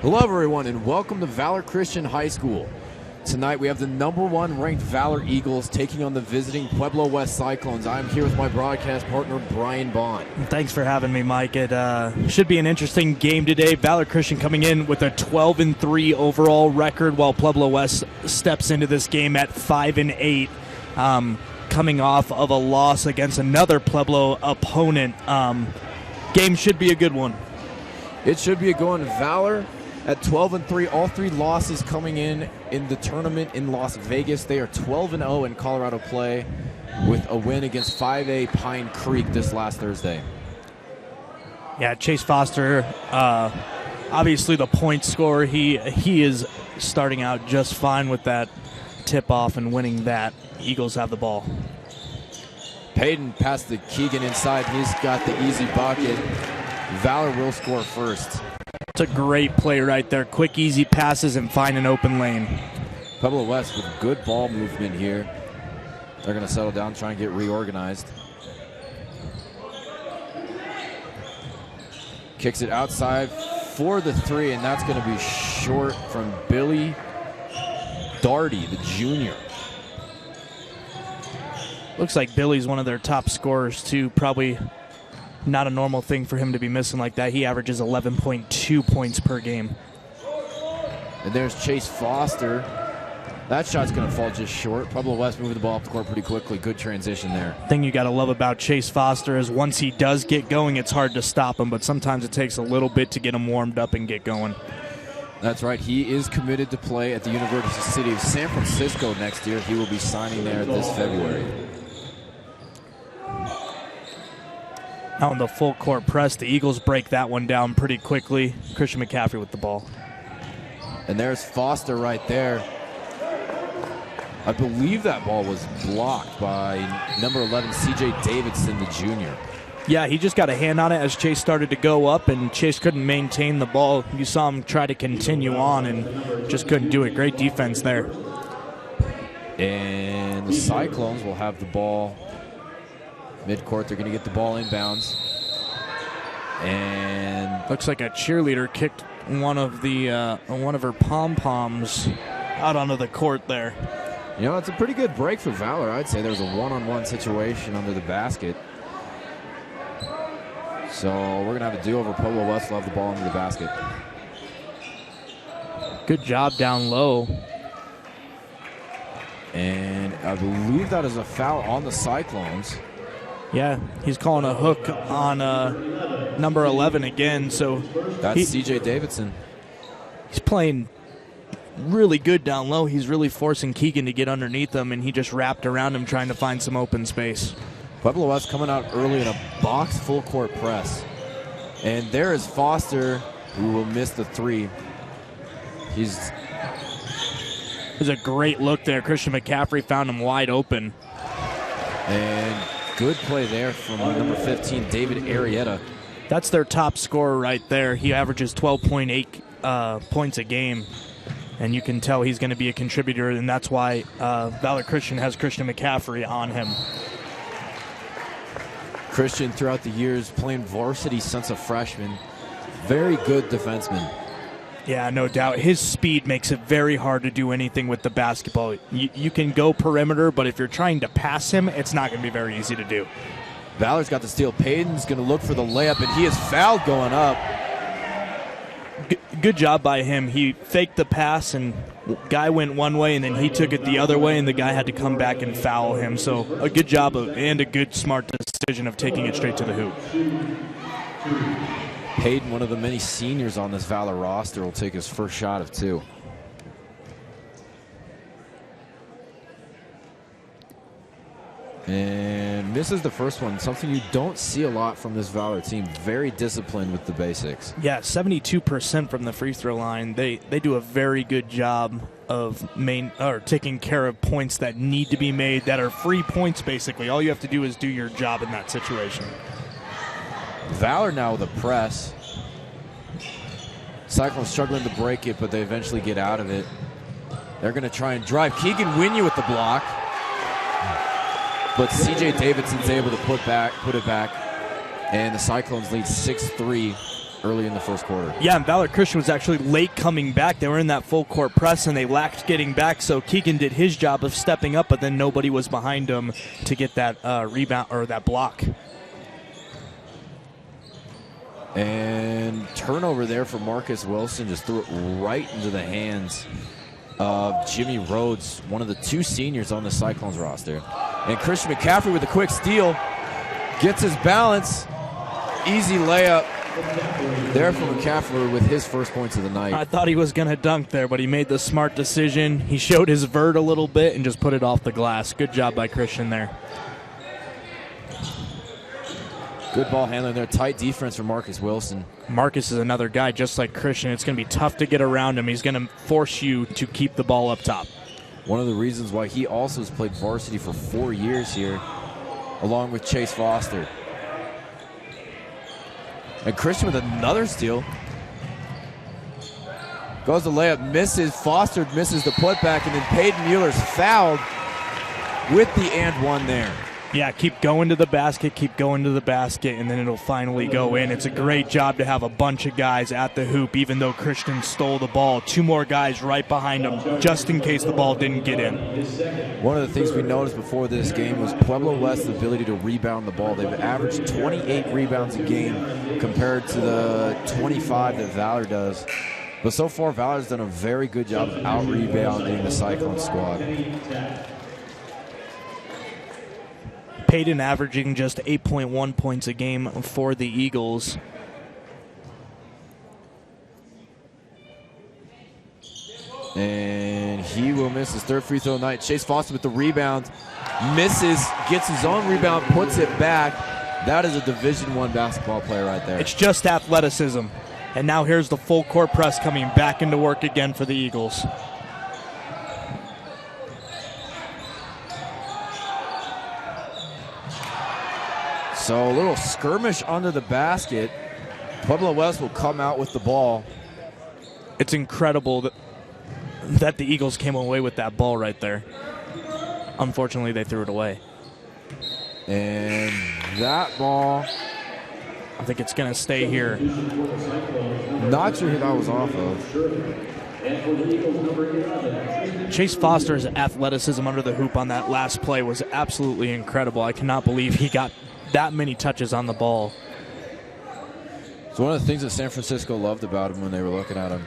Hello everyone and welcome to Valor Christian High School. Tonight we have the #1 ranked Valor Eagles taking on the visiting Pueblo West Cyclones. I'm here with my broadcast partner Brian Bond. Thanks for having me, Mike. It should be an interesting game today. Valor Christian coming in with a 12-3 overall record, while Pueblo West steps into this game at 5-8, coming off of a loss against another Pueblo opponent. Game should be a good one. It should be a good one. Valor at 12-3, all three losses coming in the tournament in Las Vegas. They are 12-0 in Colorado play with a win against 5A Pine Creek this last Thursday. Yeah, Chase Foster, obviously the point scorer. He is starting out just fine with that tip-off and winning that. Eagles have the ball. Payton passed to Keegan inside. He's got the easy bucket. Valor will score first. It's a great play right there. Quick, easy passes and find an open lane. Pueblo West with good ball movement here. They're going to settle down, try and get reorganized. Kicks it outside for the three, and that's going to be short from Billy Darty, the junior. Looks like Billy's one of their top scorers, too. Probably not a normal thing for him to be missing like that. He averages 11.2 points per game. And there's Chase Foster. That shot's going to fall just short. Pueblo West moving the ball up the court pretty quickly. Good transition there. Thing you got to love about Chase Foster is once he does get going, it's hard to stop him, but sometimes it takes a little bit to get him warmed up and get going. That's right. He is committed to play at the University of San Francisco next year. He will be signing there this February. Out in the full court press, the Eagles break that one down pretty quickly. Christian McCaffrey with the ball. And there's Foster right there. I believe that ball was blocked by number 11, CJ Davidson, the junior. Yeah, he just got a hand on it as Chase started to go up, and Chase couldn't maintain the ball. You saw him try to continue on and just couldn't do it. Great defense there. And the Cyclones will have the ball midcourt. They're going to get the ball inbounds. And looks like a cheerleader kicked one of her pom-poms out onto the court there. You know, it's a pretty good break for Valor. I'd say there was a one-on-one situation under the basket. So we're going to have a do-over. Pueblo West will have the ball under the basket. Good job down low. And I believe that is a foul on the Cyclones. Yeah, he's calling a hook on number 11 again. So that's CJ Davidson. He's playing really good down low. He's really forcing Keegan to get underneath him, and he just wrapped around him trying to find some open space. Pueblo West coming out early in a box full court press. And there is Foster, who will miss the three. There's a great look there. Christian McCaffrey found him wide open. And good play there from number 15, David Arrieta. That's their top scorer right there. He averages 12.8 points a game. And you can tell he's going to be a contributor, and that's why Valor Christian has Christian McCaffrey on him. Christian, throughout the years, playing varsity since a freshman. Very good defenseman. Yeah, no doubt. His speed makes it very hard to do anything with the basketball. You can go perimeter, but if you're trying to pass him, it's not going to be very easy to do. Valor's got the steal. Payton's going to look for the layup, and he is fouled going up. Good job by him. He faked the pass, and guy went one way, and then he took it the other way, and the guy had to come back and foul him. So a good job and a good, smart decision of taking it straight to the hoop. Payton, one of the many seniors on this Valor roster, will take his first shot of two. And misses the first one, something you don't see a lot from this Valor team. Very disciplined with the basics. Yeah, 72% from the free throw line. They do a very good job of taking care of points that need to be made, that are free points basically. All you have to do is do your job in that situation. Valor now with a press. Cyclones struggling to break it, but they eventually get out of it. They're going to try and drive. Keegan Winyou with the block. But CJ Davidson's able to put it back, and the Cyclones lead 6-3. early in the first quarter. Yeah, and Valor Christian was actually late coming back. They were in that full court press, and they lacked getting back, so Keegan did his job of stepping up, but then nobody was behind him to get that rebound or that block. And turnover there for Marcus Wilson, just threw it right into the hands of Jimmy Rhodes, one of the 2 seniors on the Cyclones roster. And Christian McCaffrey with a quick steal, gets his balance, easy layup there for McCaffrey with his first points of the night. I thought he was going to dunk there, but he made the smart decision. He showed his vert a little bit and just put it off the glass. Good job by Christian there. Good ball handling there. Tight defense for Marcus Wilson. Marcus is another guy just like Christian. It's going to be tough to get around him. He's going to force you to keep the ball up top. One of the reasons why he also has played varsity for 4 years here, along with Chase Foster. And Christian with another steal. Goes the layup, misses. Foster misses the putback, and then Peyton Mueller's fouled with the and one there. Yeah, keep going to the basket, and then it'll finally go in. It's a great job to have a bunch of guys at the hoop, even though Christian stole the ball. 2 more guys right behind him, just in case the ball didn't get in. One of the things we noticed before this game was Pueblo West's ability to rebound the ball. They've averaged 28 rebounds a game compared to the 25 that Valor does. But so far, Valor's done a very good job of out-rebounding the Cyclone squad. Peyton averaging just 8.1 points a game for the Eagles. And he will miss his 3rd free throw of the night. Chase Foster with the rebound. Misses, gets his own rebound, puts it back. That is a Division I basketball player right there. It's just athleticism. And now here's the full court press coming back into work again for the Eagles. So a little skirmish under the basket. Pueblo West will come out with the ball. It's incredible that the Eagles came away with that ball right there. Unfortunately, they threw it away. And that ball, I think it's going to stay here. not sure who that was off of. Chase Foster's athleticism under the hoop on that last play was absolutely incredible. I cannot believe he got that many touches on the ball. It's one of the things that San Francisco loved about him when they were looking at him.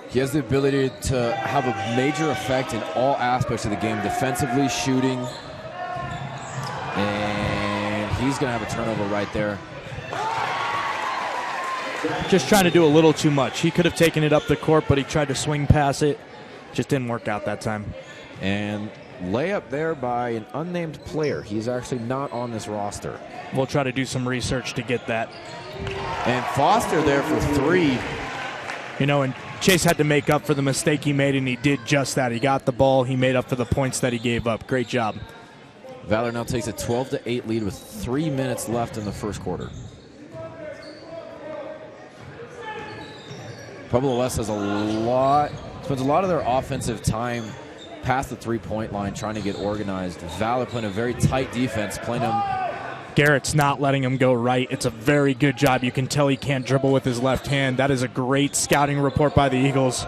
He has the ability to have a major effect in all aspects of the game, defensively, shooting, and he's going to have a turnover right there. Just trying to do a little too much. He could have taken it up the court, but he tried to swing past it. Just didn't work out that time. And layup there by an unnamed player. He's actually not on this roster. We'll try to do some research to get that. And Foster there for 3. You know, and Chase had to make up for the mistake he made, and he did just that. He got the ball. He made up for the points that he gave up. Great job. Valor now takes a 12-8 lead with 3 minutes left in the first quarter. Pueblo West spends a lot of their offensive time past the 3-point line trying to get organized. Valor playing a very tight defense, playing them. Garrett's not letting him go right. It's a very good job. You can tell he can't dribble with his left hand. That is a great scouting report by the Eagles.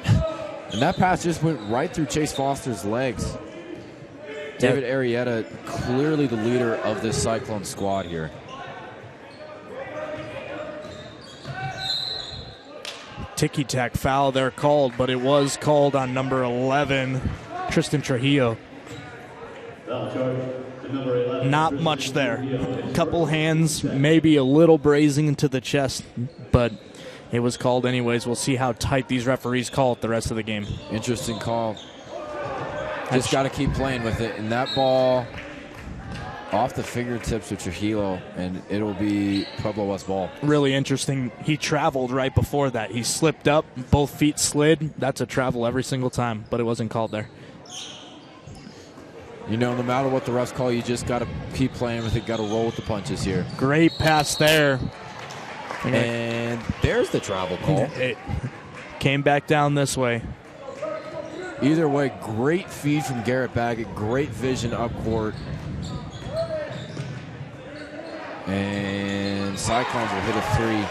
And that pass just went right through Chase Foster's legs. David Arrieta, clearly the leader of this Cyclone squad here. Ticky-tack foul there called, but it was called on number 11, Tristan Trujillo. Not much there. Couple hands, maybe a little grazing into the chest, but it was called anyways. We'll see how tight these referees call it the rest of the game. Interesting call. Just got to keep playing with it. And that ball off the fingertips of Trujillo, and it'll be Pueblo West ball. Really interesting. He traveled right before that. He slipped up, both feet slid. That's a travel every single time, but it wasn't called there. You know, no matter what the refs call, you just got to keep playing with it, got to roll with the punches here. Great pass there. And there's the travel call. It came back down this way. Either way, great feed from Garrett Baggett, great vision up court. And and Cyclones will hit a three.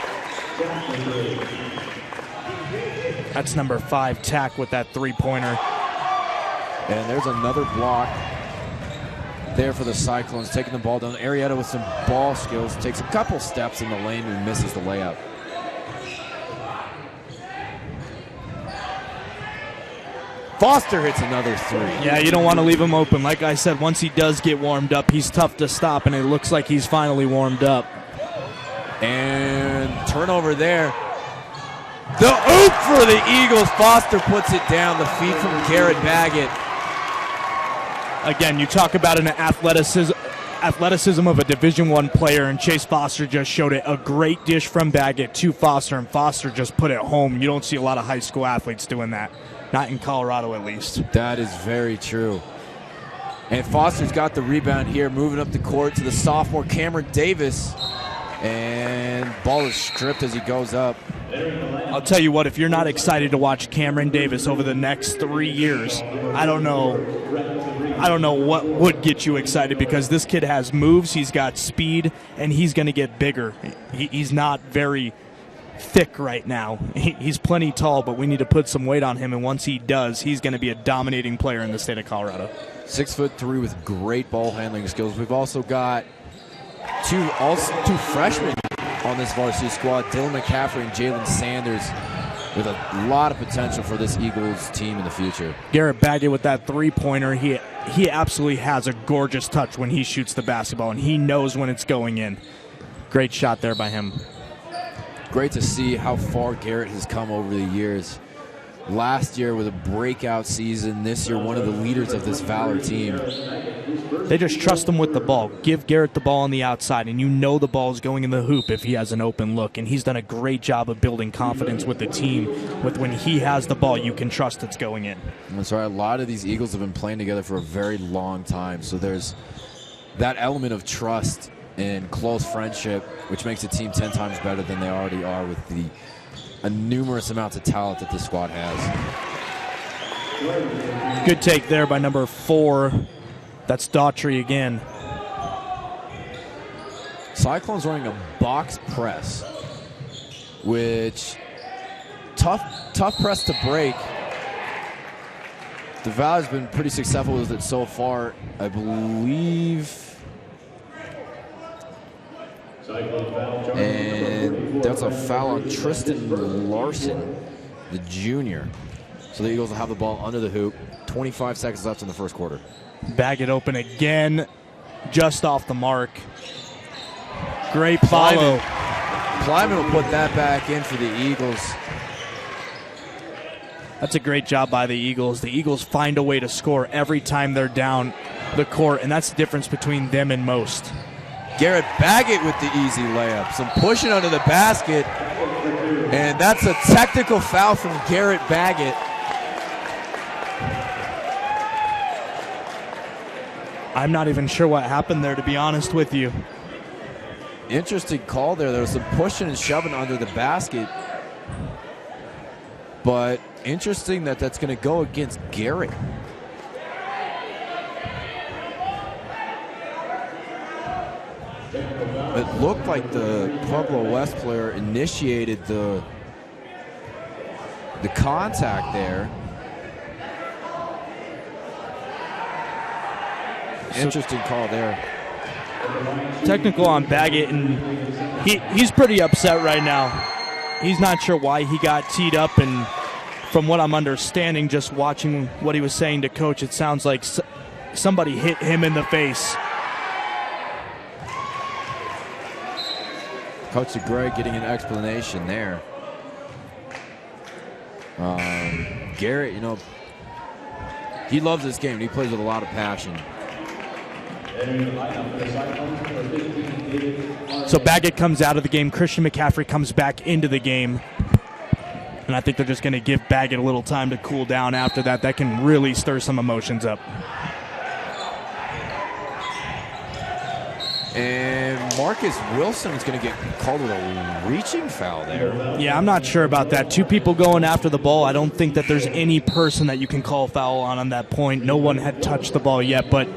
That's number 5, Tack, with that three-pointer. And there's another block there for the Cyclones, taking the ball down. Arrieta with some ball skills, takes a couple steps in the lane and misses the layup. Foster hits another three. Yeah, you don't want to leave him open. Like I said, once he does get warmed up, he's tough to stop, and it looks like he's finally warmed up. And turnover there. The oop for the Eagles. Foster puts it down. The feed from Garrett Baggett. Again, you talk about an athleticism of a Division I player, and Chase Foster just showed it. A great dish from Baggett to Foster, and Foster just put it home. You don't see a lot of high school athletes doing that. Not in Colorado, at least. That is very true. And Foster's got the rebound here, moving up the court to the sophomore Cameron Davis. And ball is stripped as he goes up. I'll tell you what, if you're not excited to watch Cameron Davis over the next 3 years, I don't know what would get you excited, because this kid has moves, he's got speed, and he's going to get bigger. He's not very thick right now. He's plenty tall, but we need to put some weight on him, and once he does, he's going to be a dominating player in the state of Colorado. 6'3" with great ball handling skills. We've also got two freshmen on this varsity squad, Dylan McCaffrey and Jalen Sanders, with a lot of potential for this Eagles team in the future. Garrett Baggett with that three-pointer, he absolutely has a gorgeous touch when he shoots the basketball, and he knows when it's going in. Great shot there by him. Great to see how far Garrett has come over the years. Last year with a breakout season, this year one of the leaders of this Valor team. They just trust him with the ball. Give Garrett the ball on the outside, and you know the ball is going in the hoop if he has an open look. And he's done a great job of building confidence with the team. With when he has the ball, you can trust it's going in. That's right. A lot of these Eagles have been playing together for a very long time. So there's that element of trust and close friendship, which makes the team 10 times better than they already are with the numerous amounts of talent that this squad has. Good take there by number 4. That's Daughtry again. Cyclones running a box press, which tough press to break. The Valor's been pretty successful with it so far. I believe. And that's a foul on Tristan Larson, the junior. So the Eagles will have the ball under the hoop. 25 seconds left in the first quarter. Baggett open again, just off the mark. Great follow. Kleiman will put that back in for the Eagles. That's a great job by the Eagles. The Eagles find a way to score every time they're down the court, and that's the difference between them and most. Garrett Baggett with the easy layup. Some pushing under the basket. And that's a technical foul from Garrett Baggett. I'm not even sure what happened there, to be honest with you. Interesting call there. There was some pushing and shoving under the basket. But interesting that that's going to go against Garrett. It looked like the Pueblo West player initiated the contact there. Interesting call there. Technical on Baggett, and he's pretty upset right now. He's not sure why he got teed up, and from what I'm understanding, just watching what he was saying to Coach, it sounds like somebody hit him in the face. Coach DeGray getting an explanation there. Garrett, you know, he loves this game. He plays with a lot of passion. So Baggett comes out of the game. Christian McCaffrey comes back into the game. And I think they're just going to give Baggett a little time to cool down after that. That can really stir some emotions up. And Marcus Wilson is going to get called with a reaching foul there. Yeah, I'm not sure about that. 2 people going after the ball. I don't think that there's any person that you can call foul on that point. No one had touched the ball yet, but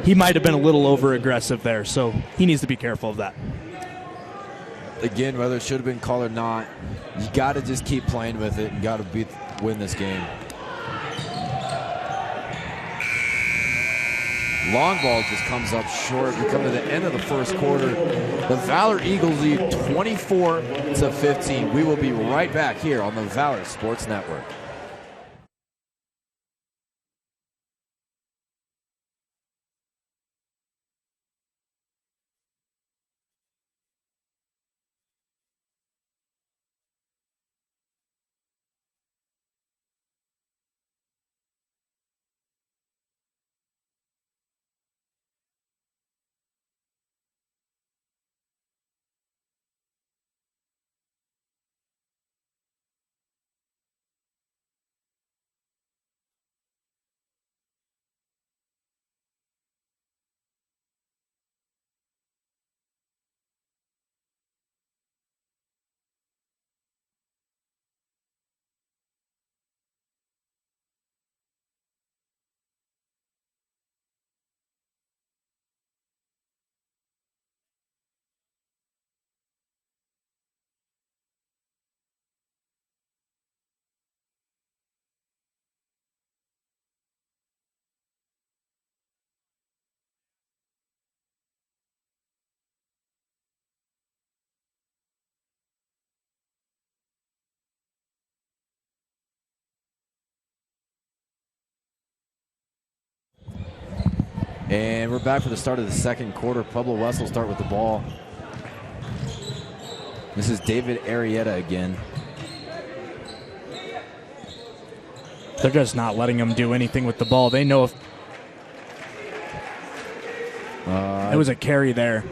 he might have been a little over-aggressive there, so he needs to be careful of that. again, whether it should have been called or not, you got to just keep playing with it and got to win this game. Long ball just comes up short. We come to the end of the first quarter. The Valor Eagles lead 24-15. We will be right back here on the Valor Sports Network. And we're back for the start of the second quarter. Pueblo West will start with the ball. This is David Arrieta again. They're just not letting him do anything with the ball. They know if it was a carry there.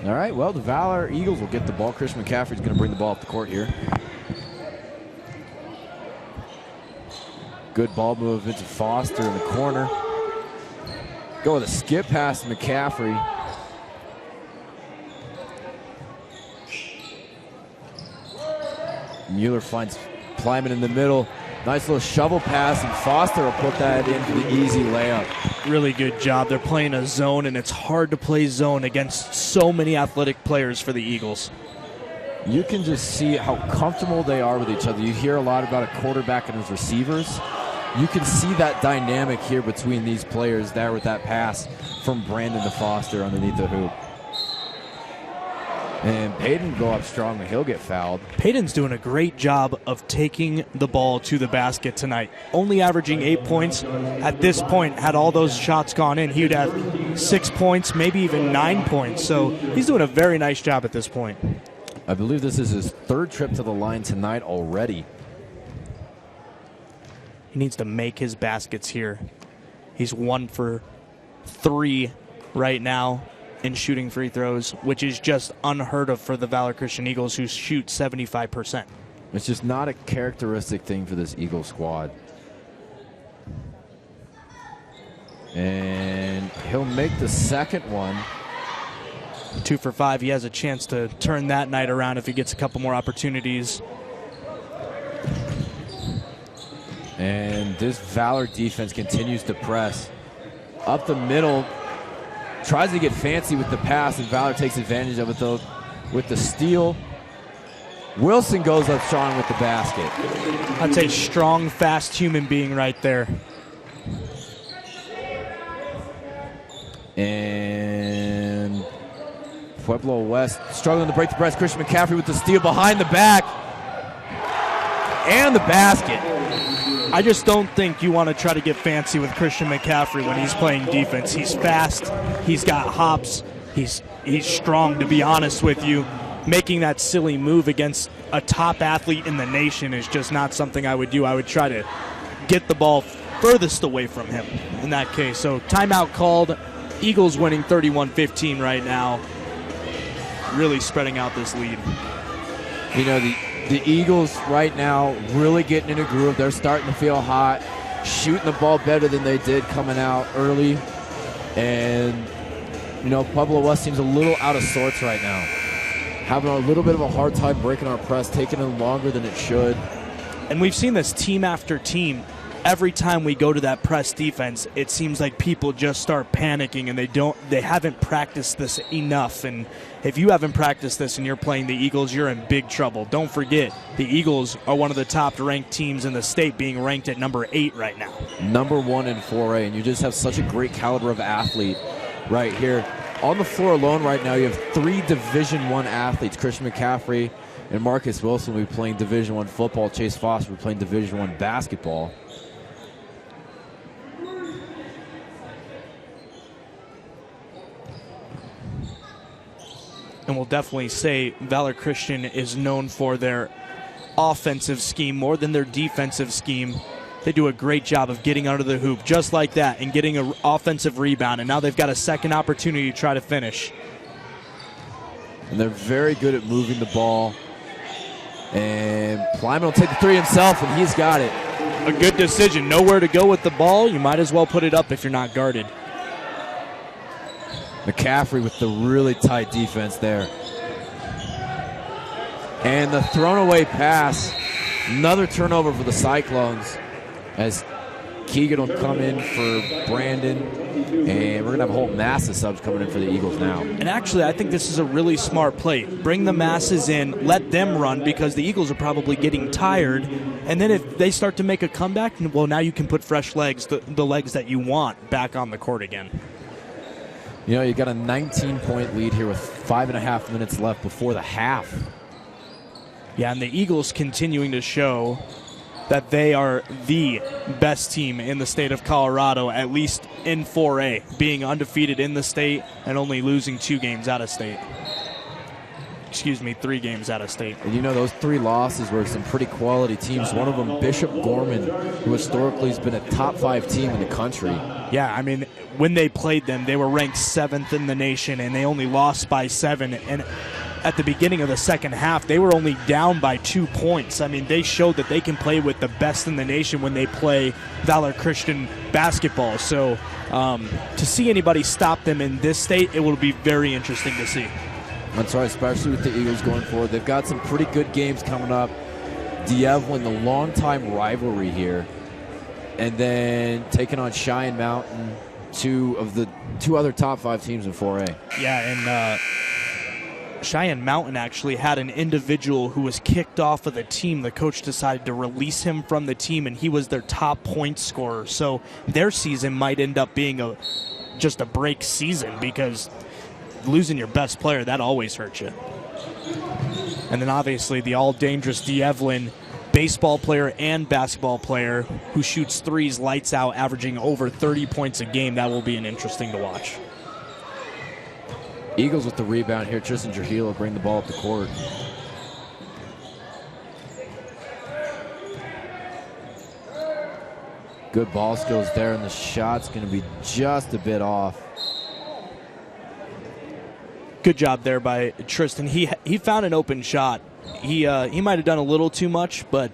All right, well, the Valor Eagles will get the ball. Christian McCaffrey's going to bring the ball up the court here. Good ball move into Foster in the corner. Go with a skip pass to McCaffrey. Mueller finds Plyman in the middle. Nice little shovel pass, and Foster will put that in for the easy layup. Really good job. They're playing a zone, and it's hard to play zone against so many athletic players for the Eagles. You can just see how comfortable they are with each other. You hear a lot about a quarterback and his receivers. You can see that dynamic here between these players there with that pass from Brandon to Foster underneath the hoop. And Payton will go up strong, but he'll get fouled. Payton's doing a great job of taking the ball to the basket tonight. Only averaging 8 points. At this point, had all those shots gone in, he would have 6 points, maybe even 9 points. So he's doing a very nice job at this point. I believe this is his third trip to the line tonight already. He needs to make his baskets here. He's 1 for 3 right now in shooting free throws, which is just unheard of for the Valor Christian Eagles, who shoot 75%. It's just not a characteristic thing for this Eagle squad. And he'll make the second one. 2 for 5. He has a chance to turn that night around if he gets a couple more opportunities. And this Valor defense continues to press. Up the middle, tries to get fancy with the pass, and Valor takes advantage of it, though, with the steal. Wilson goes up strong with the basket. That's a strong, fast human being right there. And Pueblo West struggling to break the press. Christian McCaffrey with the steal behind the back. And the basket. I just don't think you want to try to get fancy with Christian McCaffrey when he's playing defense. He's fast. He's got hops. He's strong, to be honest with you. Making that silly move against a top athlete in the nation is just not something I would do. I would try to get the ball furthest away from him in that case. So timeout called. Eagles winning 31-15 right now. Really spreading out this lead. You know, the Eagles right now really getting in a groove. They're starting to feel hot, shooting the ball better than they did coming out early. And, you know, Pueblo West seems a little out of sorts right now. Having a little bit of a hard time breaking our press, taking it longer than it should. And we've seen this team after team. every time we go to that press defense, it seems like people just start panicking, and they haven't practiced this enough. And if you haven't practiced this and you're playing the Eagles, you're in big trouble. Don't forget, the Eagles are one of the top-ranked teams in the state, being ranked at number 8 right now. Number 1 in 4A, and you just have such a great caliber of athlete right here. On the floor alone right now, you have 3 Division I athletes. Christian McCaffrey and Marcus Wilson will be playing Division I football. Chase Foster will be playing Division I basketball. And we'll definitely say Valor Christian is known for their offensive scheme more than their defensive scheme. They do a great job of getting under the hoop just like that and getting an offensive rebound. And now they've got a second opportunity to try to finish. And they're very good at moving the ball. And Plyman will take the 3 himself, and he's got it. A good decision. Nowhere to go with the ball. You might as well put it up if you're not guarded. McCaffrey with the really tight defense there. And the thrown away pass. Another turnover for the Cyclones as Keegan will come in for Brandon. And we're going to have a whole mass of subs coming in for the Eagles now. And actually, I think this is a really smart play. Bring the masses in, let them run, because the Eagles are probably getting tired. And then if they start to make a comeback, well, now you can put fresh legs, the legs that you want, back on the court again. You know, you got a 19-point lead here with 5.5 minutes left before the half. Yeah, and the Eagles continuing to show that they are the best team in the state of Colorado, at least in 4A, being undefeated in the state and only losing 2 games out of state. Excuse me, 3 games out of state. And you know, those 3 losses were some pretty quality teams. One of them, Bishop Gorman, who historically has been a top 5 team in the country. Yeah, I mean, when they played them, they were ranked 7th in the nation, and they only lost by 7. And at the beginning of the second half, they were only down by 2 points. I mean, they showed that they can play with the best in the nation when they play Valor Christian basketball. So to see anybody stop them in this state, it will be very interesting to see. That's right, especially with the Eagles going forward. They've got some pretty good games coming up. D'Evelyn, the longtime rivalry here. And then taking on Cheyenne Mountain, 2 of the 2 other top 5 teams in 4A. Yeah, and Cheyenne Mountain actually had an individual who was kicked off of the team. The coach decided to release him from the team, and he was their top point scorer. So their season might end up being just a break season, because losing your best player, that always hurts you. And then obviously the all-dangerous D'Evelyn, baseball player and basketball player, who shoots threes lights out, averaging over 30 points a game. That will be an interesting to watch. Eagles with the rebound here. Tristan Trujillo will bring the ball up the court. Good ball skills there, and the shot's going to be just a bit off. Good job there by Tristan. He found an open shot. He might have done a little too much, but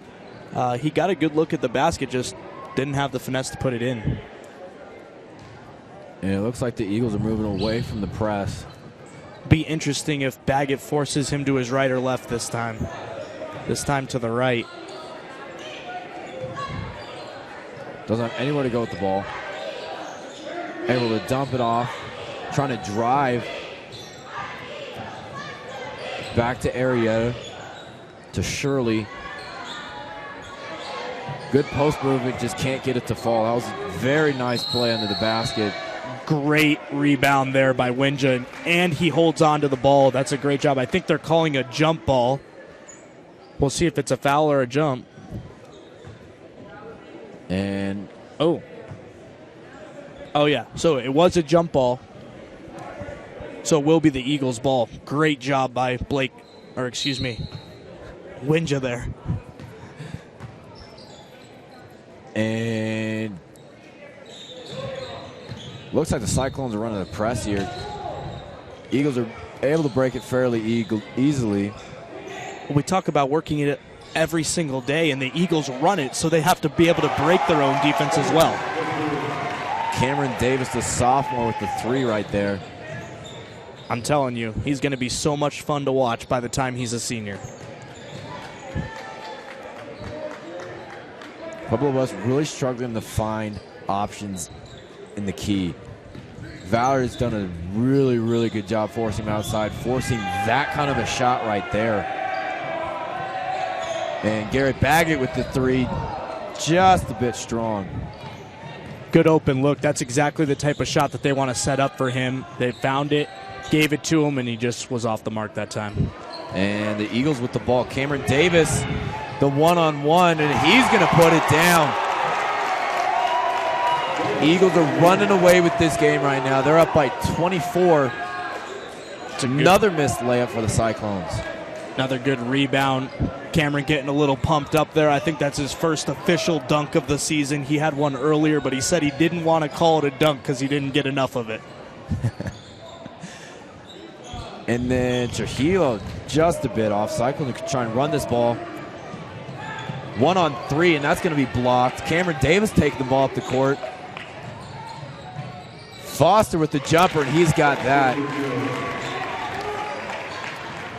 he got a good look at the basket, just didn't have the finesse to put it in. And it looks like the Eagles are moving away from the press. Be interesting if Baggett forces him to his right or left this time. This time to the right. Doesn't have anywhere to go with the ball. Able to dump it off. Trying to drive. Back to Arietta. To Shirley. Good post movement, just can't get it to fall. That was a very nice play under the basket. Great rebound there by Winja, and he holds on to the ball. That's a great job. I think they're calling a jump ball. We'll see if it's a foul or a jump. And oh yeah, so it was a jump ball. So it will be the Eagles' ball. Great job by Winja there. And looks like the Cyclones are running the press here. Eagles are able to break it fairly easily. We talk about working it every single day, and the Eagles run it, so they have to be able to break their own defense as well. Cameron Davis, the sophomore, with the 3 right there. I'm telling you, he's going to be so much fun to watch by the time he's a senior. Pueblo West really struggling to find options in the key. Valor has done a really, really good job forcing him outside, forcing that kind of a shot right there. And Garrett Baggett with the three, just a bit strong. Good open look. That's exactly the type of shot that they want to set up for him. They found it, gave it to him, and he just was off the mark that time. And the Eagles with the ball. Cameron Davis, the one-on-one, and he's going to put it down. Eagles are running away with this game right now. They're up by 24. It's another missed layup for the Cyclones. Another good rebound. Cameron getting a little pumped up there. I think that's his first official dunk of the season. He had one earlier, but he said he didn't want to call it a dunk because he didn't get enough of it. And then Trujillo just a bit off. Cyclone could try and run this ball. 1-on-3, and that's going to be blocked. Cameron Davis taking the ball up the court. Foster with the jumper, and he's got that.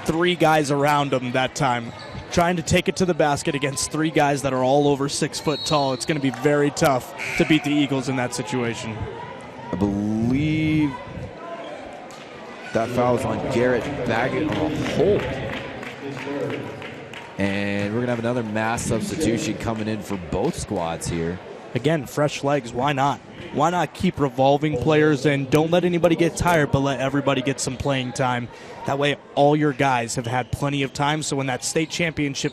3 guys around him that time, trying to take it to the basket against 3 guys that are all over 6 foot tall. It's going to be very tough to beat the Eagles in that situation. I believe that foul was on Garrett Baggett on a hold. And we're going to have another mass substitution coming in for both squads here. Again, fresh legs, why not? Why not keep revolving players in? Don't let anybody get tired, but let everybody get some playing time. That way, all your guys have had plenty of time, so when that state championship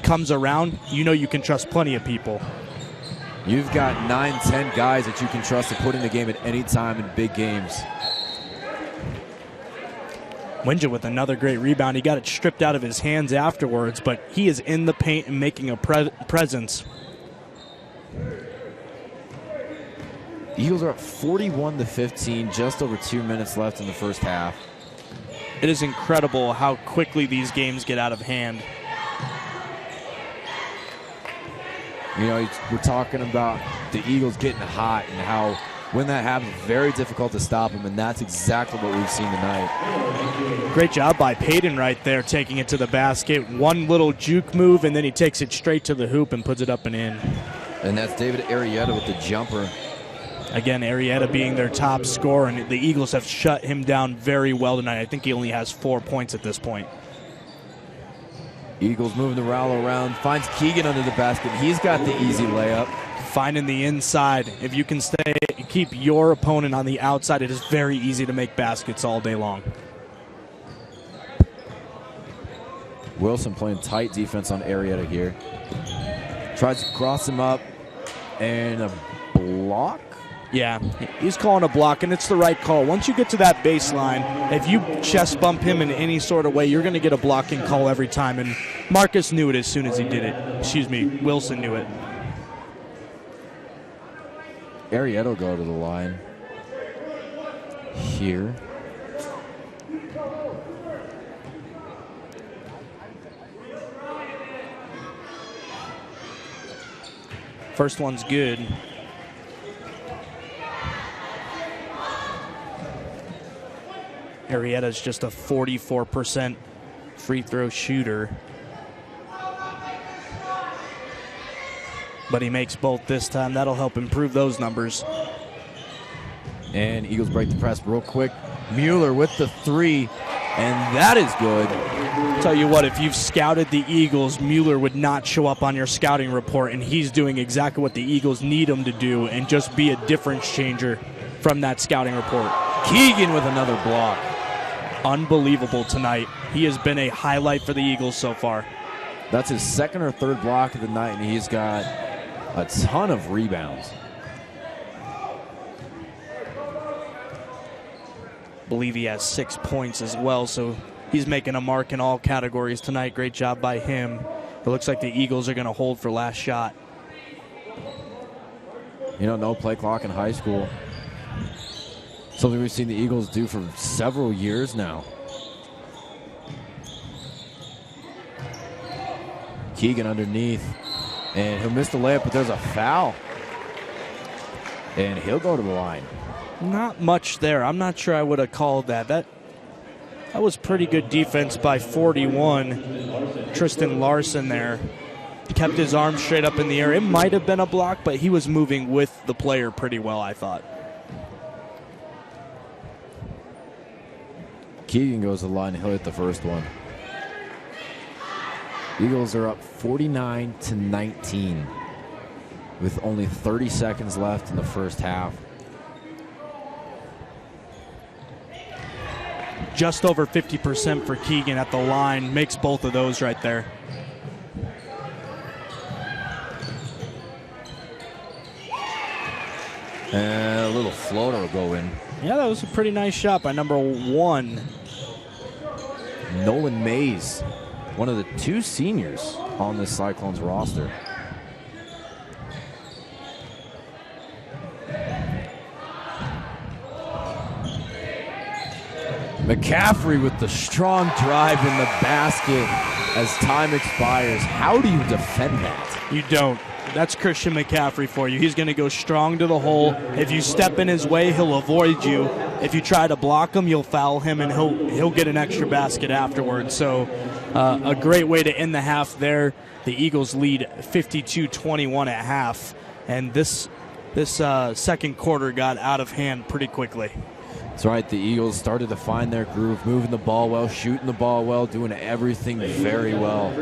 comes around, you know you can trust plenty of people. You've got 9-10 guys that you can trust to put in the game at any time in big games. Winja with another great rebound. He got it stripped out of his hands afterwards, but he is in the paint and making a presence. Eagles are up 41-15, just over 2 minutes left in the first half. It is incredible how quickly these games get out of hand. You know, we're talking about the Eagles getting hot and how when that happens, it's very difficult to stop them, and that's exactly what we've seen tonight. Great job by Payton right there, taking it to the basket. One little juke move, and then he takes it straight to the hoop and puts it up and in. And that's David Arrieta with the jumper. Again, Arrieta being their top scorer, and the Eagles have shut him down very well tonight. I think he only has 4 points at this point. Eagles moving the rally around, finds Keegan under the basket. He's got the easy layup. Finding the inside. If you can keep your opponent on the outside, it is very easy to make baskets all day long. Wilson playing tight defense on Arrieta here. Tries to cross him up, and a block? Yeah, he's calling a block, and it's the right call. Once you get to that baseline, if you chest bump him in any sort of way, you're going to get a blocking call every time, and Marcus knew it as soon as he did it. Wilson knew it. Arrieta will go to the line here. First one's good. Arrieta's just a 44% free throw shooter. But he makes both this time. That'll help improve those numbers. And Eagles break the press real quick. Mueller with the three, and that is good. Tell you what, if you've scouted the Eagles, Mueller would not show up on your scouting report, and he's doing exactly what the Eagles need him to do and just be a difference changer from that scouting report. Keegan with another block. Unbelievable tonight. He has been a highlight for the Eagles so far. That's his second or third block of the night, and he's got a ton of rebounds. Believe he has 6 points as well, so he's making a mark in all categories tonight. Great job by him. It looks like the Eagles are going to hold for last shot. You know, no play clock in high school. Something we've seen the Eagles do for several years now. Keegan underneath. And he'll miss the layup, but there's a foul. And he'll go to the line. Not much there. I'm not sure I would have called that. That was pretty good defense by 41. Tristan Larson there. kept his arm straight up in the air. It might have been a block, but he was moving with the player pretty well, I thought. Keegan goes to the line. He'll hit the first one. Eagles are up 49-19 with only 30 seconds left in the first half. Just over 50% for Keegan at the line. Makes both of those right there. And a little floater will go in. Yeah, that was a pretty nice shot by number 1. Nolan Mays, one of the 2 seniors on this Cyclones roster. McCaffrey with the strong drive in the basket as time expires. How do you defend that? You don't. That's Christian McCaffrey for you. He's going to go strong to the hole. If you step in his way, he'll avoid you. If you try to block him, you'll foul him, and he'll get an extra basket afterwards. So a great way to end the half there. The Eagles lead 52-21 at half, and this second quarter got out of hand pretty quickly. That's right. The Eagles started to find their groove, moving the ball well, shooting the ball well, doing everything very well.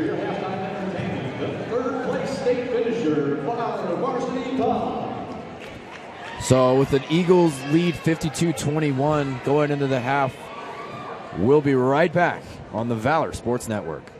So with an Eagles lead 52-21 going into the half, we'll be right back on the Valor Sports Network.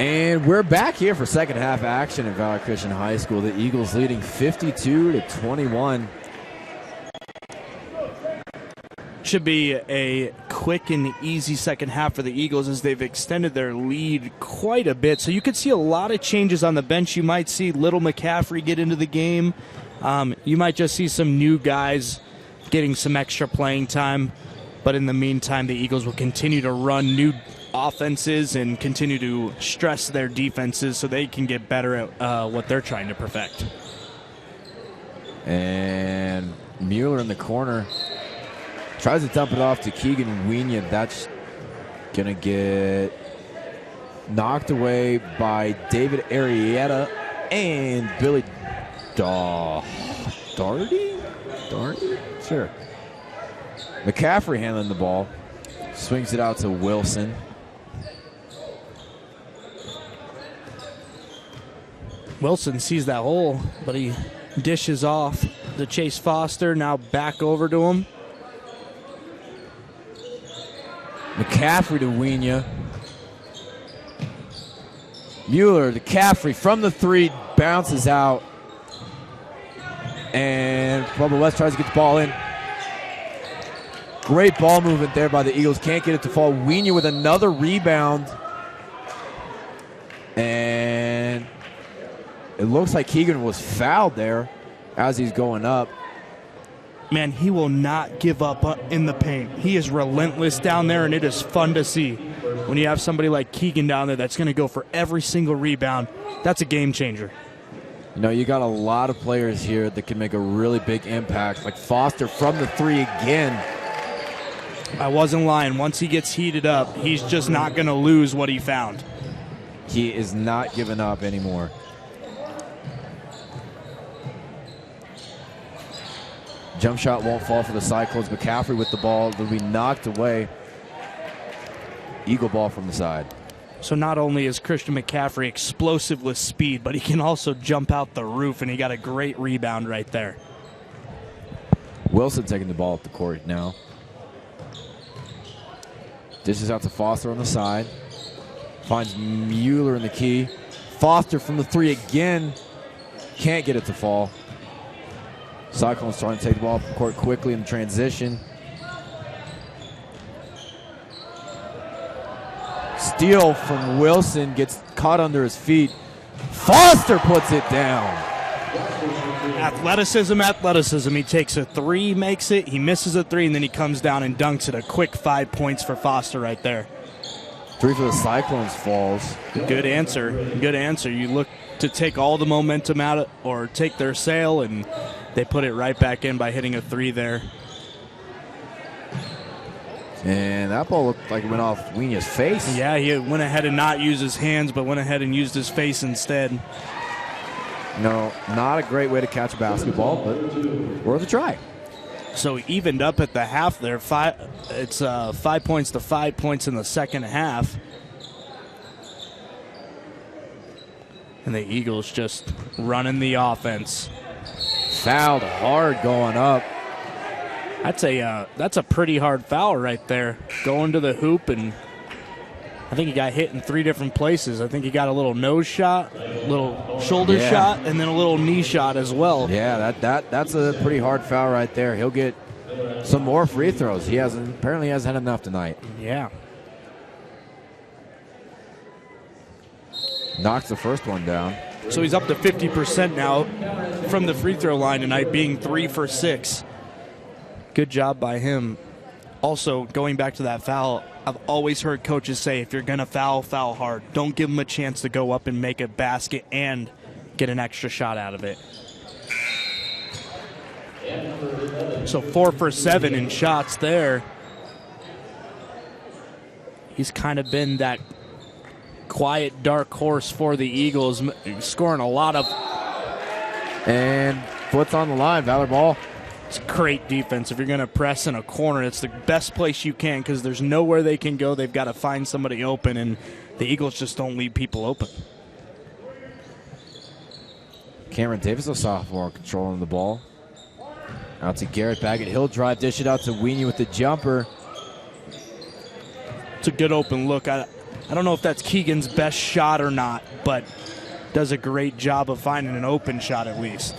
And we're back here for second half action at Valor Christian High School. The Eagles leading 52-21. Should be a quick and easy second half for the Eagles as they've extended their lead quite a bit. So you could see a lot of changes on the bench. You might see Little McCaffrey get into the game. You might just see some new guys getting some extra playing time. But in the meantime, the Eagles will continue to run new offenses and continue to stress their defenses so they can get better at what they're trying to perfect. And Mueller in the corner tries to dump it off to Keegan Wienia. That's going to get knocked away by David Arrieta and Billy Darty? Sure. McCaffrey handling the ball. Swings it out to Wilson. Wilson sees that hole, but he dishes off to Chase Foster. Now back over to him. McCaffrey to Wienia. Mueller to Caffrey from the three, bounces out. And Pueblo West tries to get the ball in. Great ball movement there by the Eagles. Can't get it to fall. Wienia with another rebound. And it looks like Keegan was fouled there as he's going up. Man, he will not give up in the paint. He is relentless down there, and it is fun to see. When you have somebody like Keegan down there that's going to go for every single rebound, that's a game changer. You know, you got a lot of players here that can make a really big impact, like Foster from the three again. I wasn't lying. Once he gets heated up, he's just not going to lose what he found. He is not giving up anymore. Jump shot won't fall for the Cyclones. McCaffrey with the ball will be knocked away. Eagle ball from the side. So not only is Christian McCaffrey explosive with speed, but he can also jump out the roof, and he got a great rebound right there. Wilson taking the ball up the court now. Dishes out to Foster on the side. Finds Mueller in the key. Foster from the three again. Can't get it to fall. Cyclones trying to take the ball up the court quickly in transition. Steal from Wilson, gets caught under his feet. Foster puts it down. Athleticism. He takes a three, makes it. He misses a three, and then he comes down and dunks it. A quick 5 points for Foster right there. Three for the Cyclones falls. Good answer. You look to take all the momentum out or take their sail, and they put it right back in by hitting a three there. And that ball looked like it went off Wienia's face. Yeah, he went ahead and not used his hands, but went ahead and used his face instead. No, not a great way to catch a basketball, but worth a try. So evened up at the half there. It's 5 points to 5 points in the second half. And the Eagles just running the offense. Fouled hard going up. That's a pretty hard foul right there. Going to the hoop, and I think he got hit in three different places. I think he got a little nose shot, little shoulder shot, and then a little knee shot as well. Yeah, that's a pretty hard foul right there. He'll get some more free throws. Apparently hasn't had enough tonight. Yeah. Knocks the first one down. So he's up to 50% now from the free throw line tonight, being 3 for 6. Good job by him. Also, going back to that foul, I've always heard coaches say, if you're going to foul, foul hard. Don't give them a chance to go up and make a basket and get an extra shot out of it. So 4 for 7 in shots there. He's kind of been that quiet, dark horse for the Eagles, scoring a lot of. And foot's on the line, Valor ball. It's great defense. If you're going to press in a corner, it's the best place you can because there's nowhere they can go. They've got to find somebody open, and the Eagles just don't leave people open. Cameron Davis, a sophomore, controlling the ball. Out to Garrett Baggett. He'll drive, dish it out to Wienia with the jumper. It's a good open look. I don't know if that's Keegan's best shot or not, but does a great job of finding an open shot at least.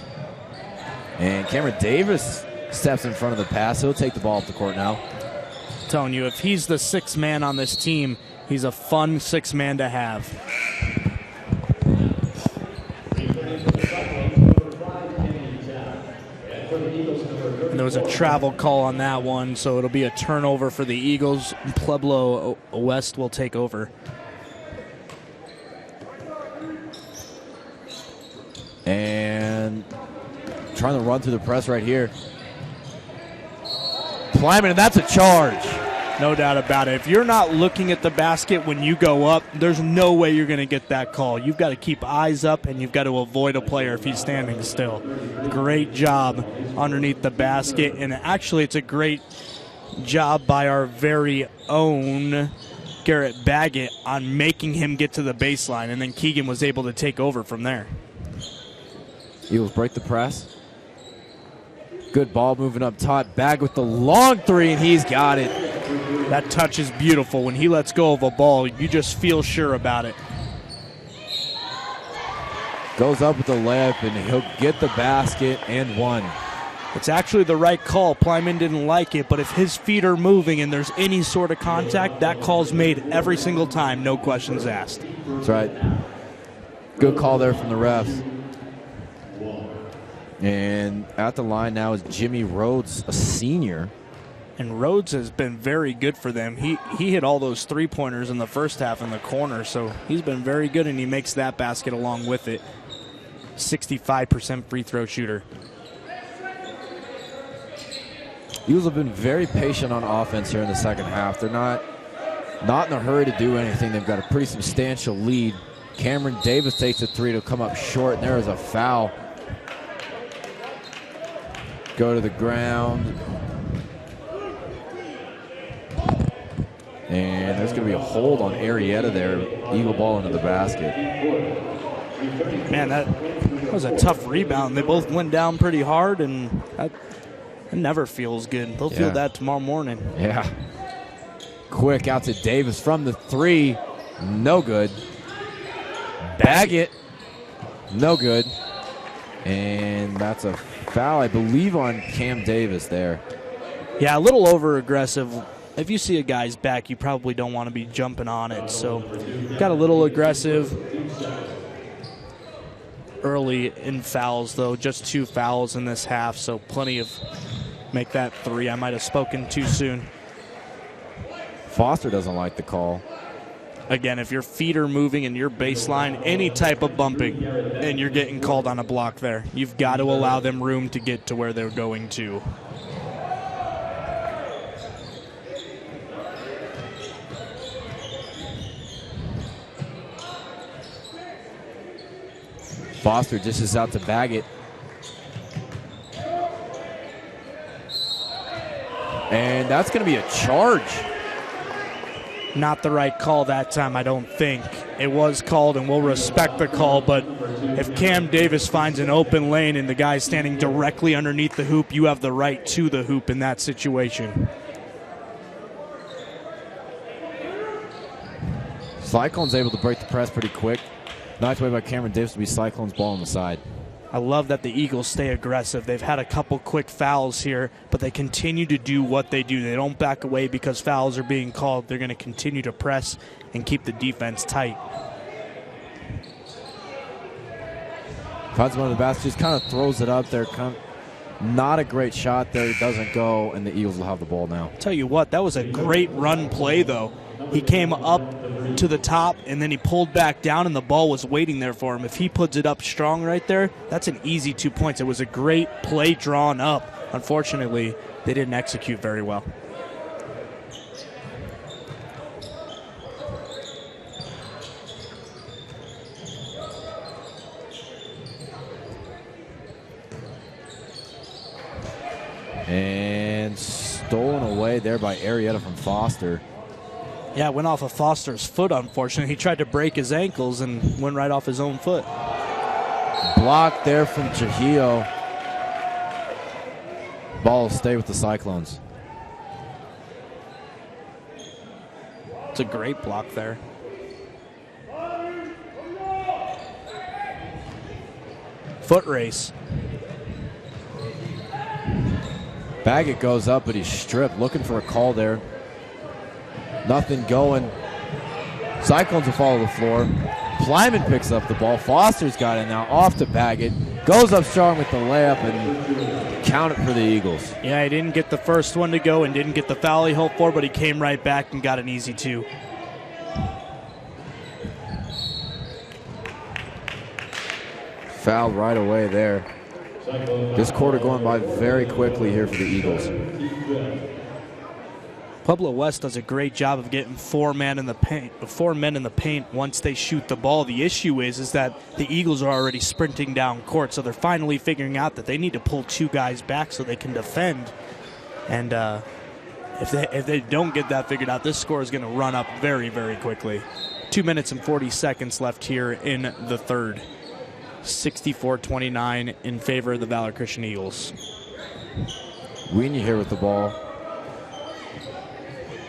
And Cameron Davis steps in front of the pass. He'll take the ball up the court now. I'm telling you, if he's the sixth man on this team, he's a fun sixth man to have. And there was a travel call on that one, so it'll be a turnover for the Eagles. Pueblo West will take over. And trying to run through the press right here. Plyman, and that's a charge. No doubt about it. If you're not looking at the basket when you go up, there's no way you're going to get that call. You've got to keep eyes up, and you've got to avoid a player if he's standing still. Great job underneath the basket, and actually it's a great job by our very own Garrett Baggett on making him get to the baseline, and then Keegan was able to take over from there. Eagles break the press. Good ball moving up top. Bag with the long three, and he's got it. That touch is beautiful. When he lets go of a ball, you just feel sure about it. Goes up with the layup, and he'll get the basket and one. It's actually the right call. Plyman didn't like it, but if his feet are moving and there's any sort of contact, that call's made every single time, no questions asked. That's right. Good call there from the refs. And at the line now is Jimmy Rhodes, a senior. And Rhodes has been very good for them. He hit all those three-pointers in the first half in the corner, so he's been very good, and he makes that basket along with it. 65% free throw shooter. Eagles have been very patient on offense here in the second half. They're not in a hurry to do anything. They've got a pretty substantial lead. Cameron Davis takes a three to come up short, and there is a foul. Go to the ground. And there's going to be a hold on Arrieta there. Eagle ball into the basket. Man, that was a tough rebound. They both went down pretty hard, and that never feels good. They'll feel that tomorrow morning. Yeah. Quick out to Davis from the three. No good. Baggett. No good. And that's a foul, I believe, on Cam Davis there. Yeah, a little over-aggressive. If you see a guy's back, you probably don't want to be jumping on it. So got a little aggressive early in fouls, though. Just 2 fouls in this half, so plenty of make that 3. I might have spoken too soon. Foster doesn't like the call. Again, if your feet are moving and your baseline, any type of bumping, and you're getting called on a block there, you've got to allow them room to get to where they're going to. Foster dishes out to Baggett. And that's going to be a charge. Not the right call that time, I don't think. It was called, and we'll respect the call, but if Cam Davis finds an open lane and the guy's standing directly underneath the hoop, you have the right to the hoop in that situation. Cyclone's able to break the press pretty quick. Nice way by Cameron Davis to be Cyclone's ball on the side. I love that the Eagles stay aggressive. They've had a couple quick fouls here, but they continue to do what they do. They don't back away because fouls are being called. They're going to continue to press and keep the defense tight. Finds him on the basket, just kind of throws it up there. Not a great shot there. It doesn't go, and the Eagles will have the ball now. Tell you what, that was a great run play, though. He came up to the top, and then he pulled back down, and the ball was waiting there for him. If he puts it up strong right there, that's an easy 2 points. It was a great play drawn up. Unfortunately, they didn't execute very well. And stolen away there by Arrieta from Foster. Yeah, it went off of Foster's foot, unfortunately. He tried to break his ankles and went right off his own foot. Blocked there from Trujillo. Ball will stay with the Cyclones. It's a great block there. foot race. Baggett goes up, but he's stripped, looking for a call there. Nothing going. Cyclones will follow the floor. Plyman picks up the ball. Foster's got it now, off to Baggett. Goes up strong with the layup and count it for the Eagles. Yeah, he didn't get the first one to go and didn't get the foul he hoped for, but he came right back and got an easy 2. Fouled right away there. This quarter going by very quickly here for the Eagles. Pueblo West does a great job of getting 4 men in the paint once they shoot the ball. The issue is that the Eagles are already sprinting down court, so they're finally figuring out that they need to pull 2 guys back so they can defend. And if they don't get that figured out, this score is going to run up very, very quickly. 2 minutes and 40 seconds left here in the third. 64-29 in favor of the Valor Christian Eagles. Weenie here with the ball.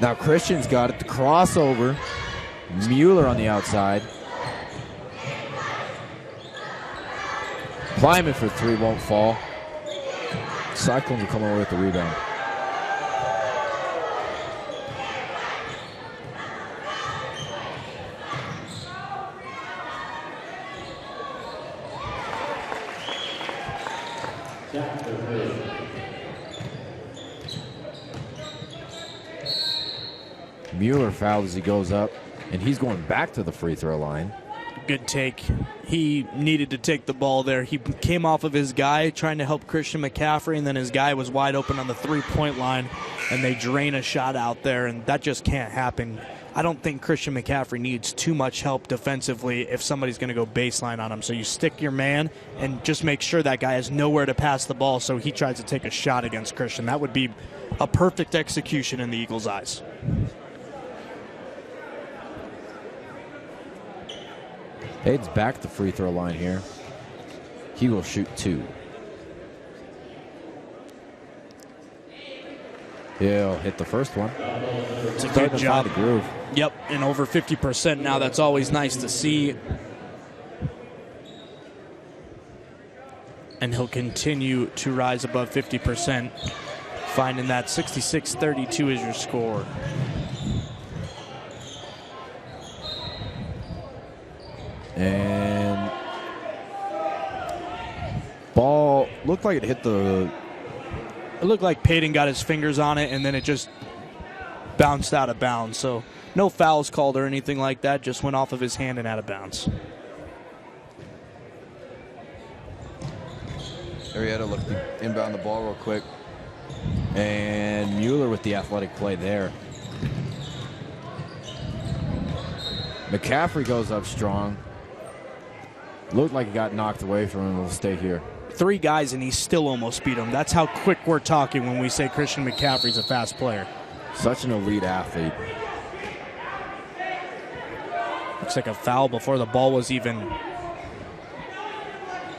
Now Christian's got it. The crossover. Mueller on the outside. Plyman for 3 won't fall. Cyclones will come over with the rebound. Mueller fouled as he goes up, and he's going back to the free throw line. Good take. He needed to take the ball there. He came off of his guy trying to help Christian McCaffrey, and then his guy was wide open on the 3-point line, and they drain a shot out there, and that just can't happen. I don't think Christian McCaffrey needs too much help defensively if somebody's going to go baseline on him. So you stick your man and just make sure that guy has nowhere to pass the ball so he tries to take a shot against Christian. That would be a perfect execution in the Eagles' eyes. Hayden's back at the free throw line here. He will shoot 2. He'll hit the first one. It's a good job. The groove. Yep, and over 50% now. That's always nice to see. And he'll continue to rise above 50%, finding that 66-32 is your score. And ball looked like it hit the... It looked like Payton got his fingers on it, and then it just bounced out of bounds. So no fouls called or anything like that, just went off of his hand and out of bounds. Arrieta looked to inbound the ball real quick. And Mueller with the athletic play there. McCaffrey goes up strong. Looked like he got knocked away from him. Will stay here. 3 guys, and he still almost beat him. That's how quick we're talking when we say Christian McCaffrey's a fast player. Such an elite athlete. Looks like a foul before the ball was even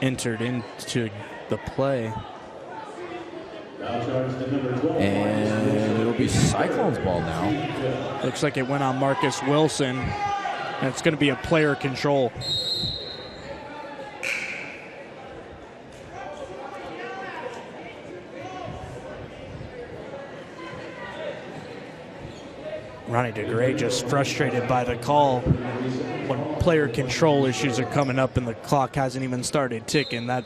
entered into the play. And it'll be Cyclones ball now. Looks like it went on Marcus Wilson, and it's going to be a player control. Ronnie DeGray just frustrated by the call when player control issues are coming up and the clock hasn't even started ticking. That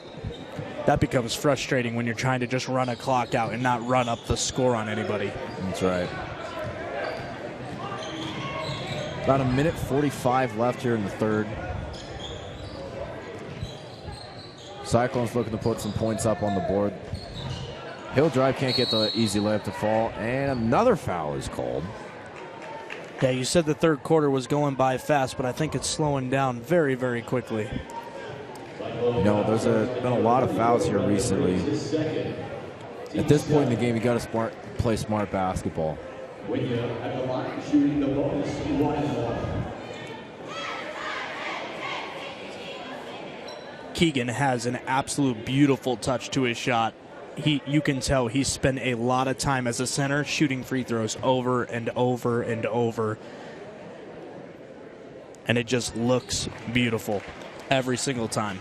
becomes frustrating when you're trying to just run a clock out and not run up the score on anybody. That's right. About 1:45 left here in the third. Cyclones looking to put some points up on the board. Hill drive, can't get the easy layup to fall, and another foul is called. Yeah, you said the third quarter was going by fast, but I think it's slowing down very, very quickly. No, there's been a lot of fouls here recently. At this point in the game, you got to play smart basketball. When you're at the line shooting the bonus one. Keegan has an absolute beautiful touch to his shot. You can tell he's spent a lot of time as a center shooting free throws over and over and over. And it just looks beautiful every single time.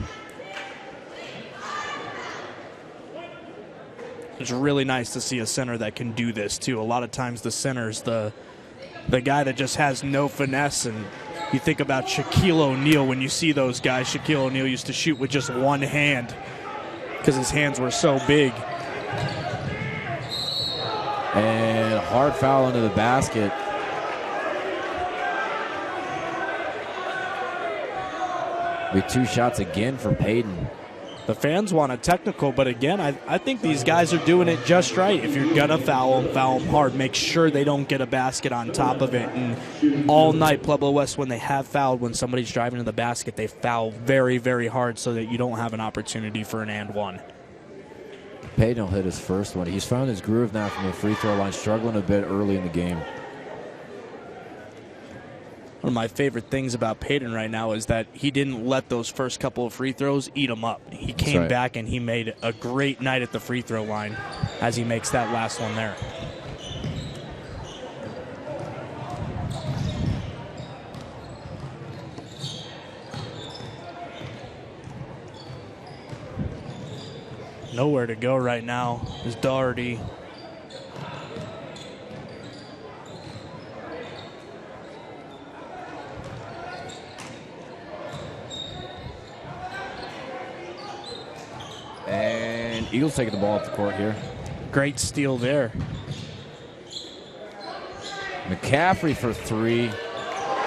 It's really nice to see a center that can do this too. A lot of times the center's the guy that just has no finesse, and you think about Shaquille O'Neal when you see those guys. Shaquille O'Neal used to shoot with just one hand because his hands were so big. And hard foul into the basket. With 2 shots again for Payton. The fans want a technical, but again, I think these guys are doing it just right. If you're going to foul them hard. Make sure they don't get a basket on top of it. And all night, Pueblo West, when they have fouled, when somebody's driving to the basket, they foul very, very hard so that you don't have an opportunity for an and one. Payton will hit his first one. He's found his groove now from the free throw line, struggling a bit early in the game. One of my favorite things about Payton right now is that he didn't let those first couple of free throws eat him up. He came back and he made a great night at the free throw line as he makes that last one there. Nowhere to go right now is Doherty. And Eagles taking the ball up the court here. Great steal there. McCaffrey for 3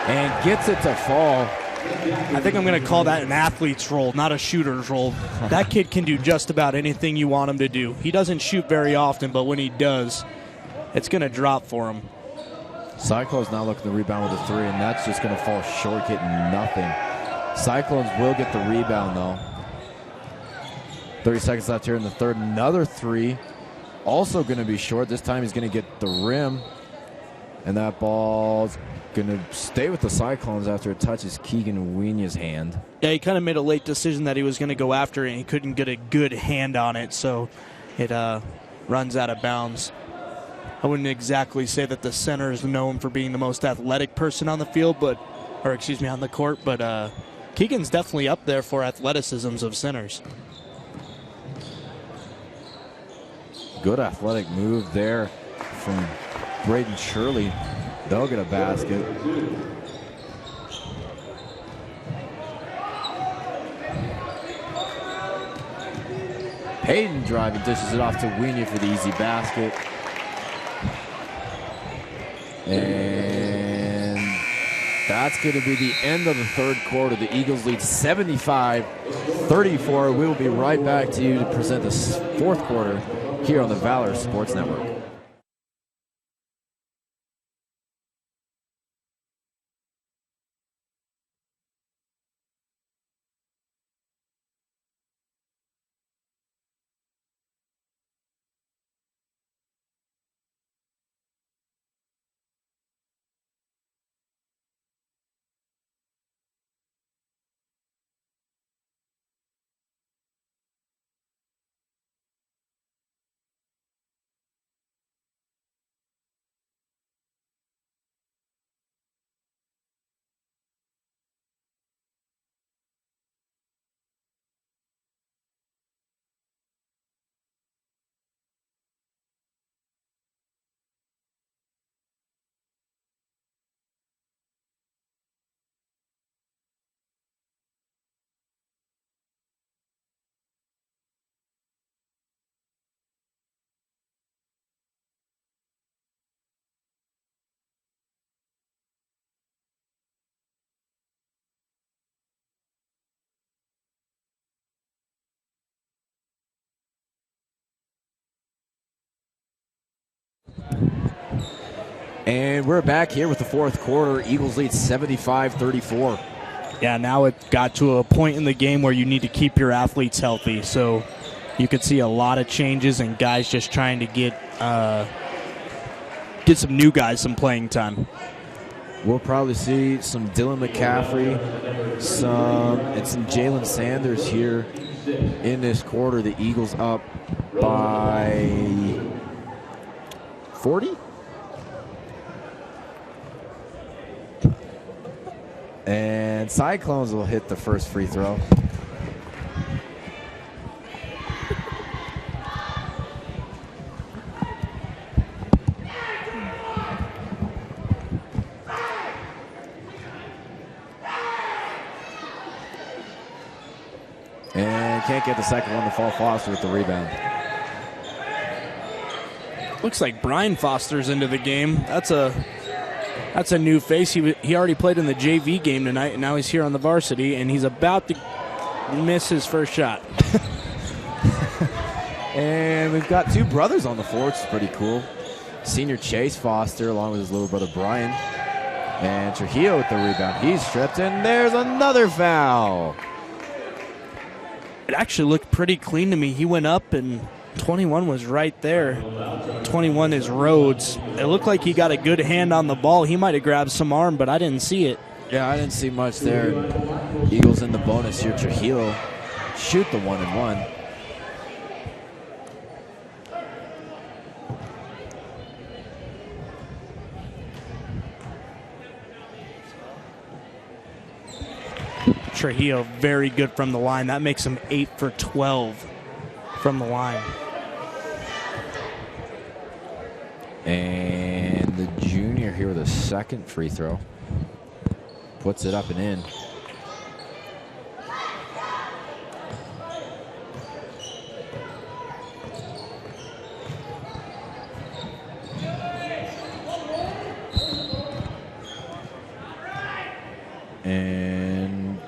and gets it to fall. I think I'm going to call that an athlete's role, not a shooter's role. That kid can do just about anything you want him to do. He doesn't shoot very often, but when he does, it's going to drop for him. Cyclones now looking to rebound with a 3, and that's just going to fall short, getting nothing. Cyclones will get the rebound, though. 30 seconds left here in the third. Another 3. Also going to be short. This time he's going to get the rim. And that ball's going to stay with the Cyclones after it touches Keegan Wiena's hand. Yeah, he kind of made a late decision that he was going to go after it, and he couldn't get a good hand on it, so it runs out of bounds. I wouldn't exactly say that the center is known for being the most athletic person on the field, on the court, but Keegan's definitely up there for athleticisms of centers. Good athletic move there from Braden Shirley. They'll get a basket. Payton driving, dishes it off to Wiena for the easy basket. And that's going to be the end of the third quarter. The Eagles lead 75-34. We will be right back to you to present this fourth quarter here on the Valor Sports Network. And we're back here with the fourth quarter. Eagles lead 75-34. Yeah, now it got to a point in the game where you need to keep your athletes healthy. So you could see a lot of changes and guys just trying to get some new guys some playing time. We'll probably see some Dylan McCaffrey, some Jalen Sanders here in this quarter. The Eagles up by 40? And Cyclones will hit the first free throw. can't get the second one to fall. Foster with the rebound. Looks like Brian Foster's into the game. That's a new face. He already played in the JV game tonight, and now he's here on the varsity, and he's about to miss his first shot. And we've got two brothers on the floor, which is pretty cool. Senior Chase Foster along with his little brother Brian. And Trujillo with the rebound. He's stripped, and there's another foul. It actually looked pretty clean to me. He went up, and 21 was right there. 21 is Rhodes. It looked like he got a good hand on the ball. He might have grabbed some arm, but I didn't see it. Yeah, I didn't see much there. Eagles in the bonus here. Trujillo shoot the 1-and-1. Trujillo very good from the line. That makes him 8 for 12 from the line. And the junior here with a second free throw. Puts it up and in. And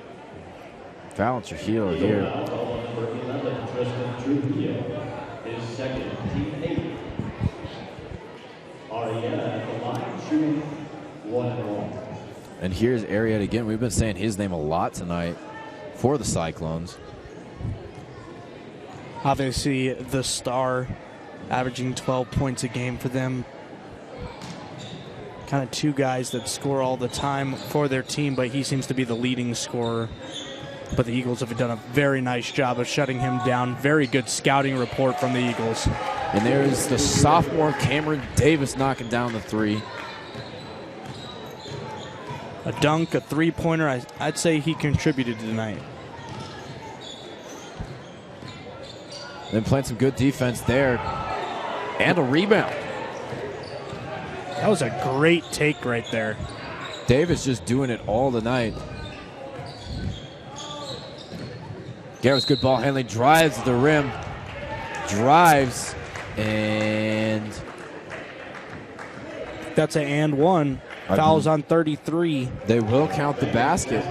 foul Trujillo here. His second, team 8. Arietta at the line, shooting 1-and-1. And here's Arietta again. We've been saying his name a lot tonight for the Cyclones. Obviously, the star, averaging 12 points a game for them. Kind of two guys that score all the time for their team, but he seems to be the leading scorer. But the Eagles have done a very nice job of shutting him down. Very good scouting report from the Eagles. And there's the sophomore Cameron Davis knocking down the three. A dunk, a three-pointer. I'd say he contributed tonight. Then playing some good defense there. And a rebound. That was a great take right there. Davis just doing it all tonight. Garrett's good ball handling. Drives to the rim. Drives. And that's an and one. Fouls on 33. They will count the basket.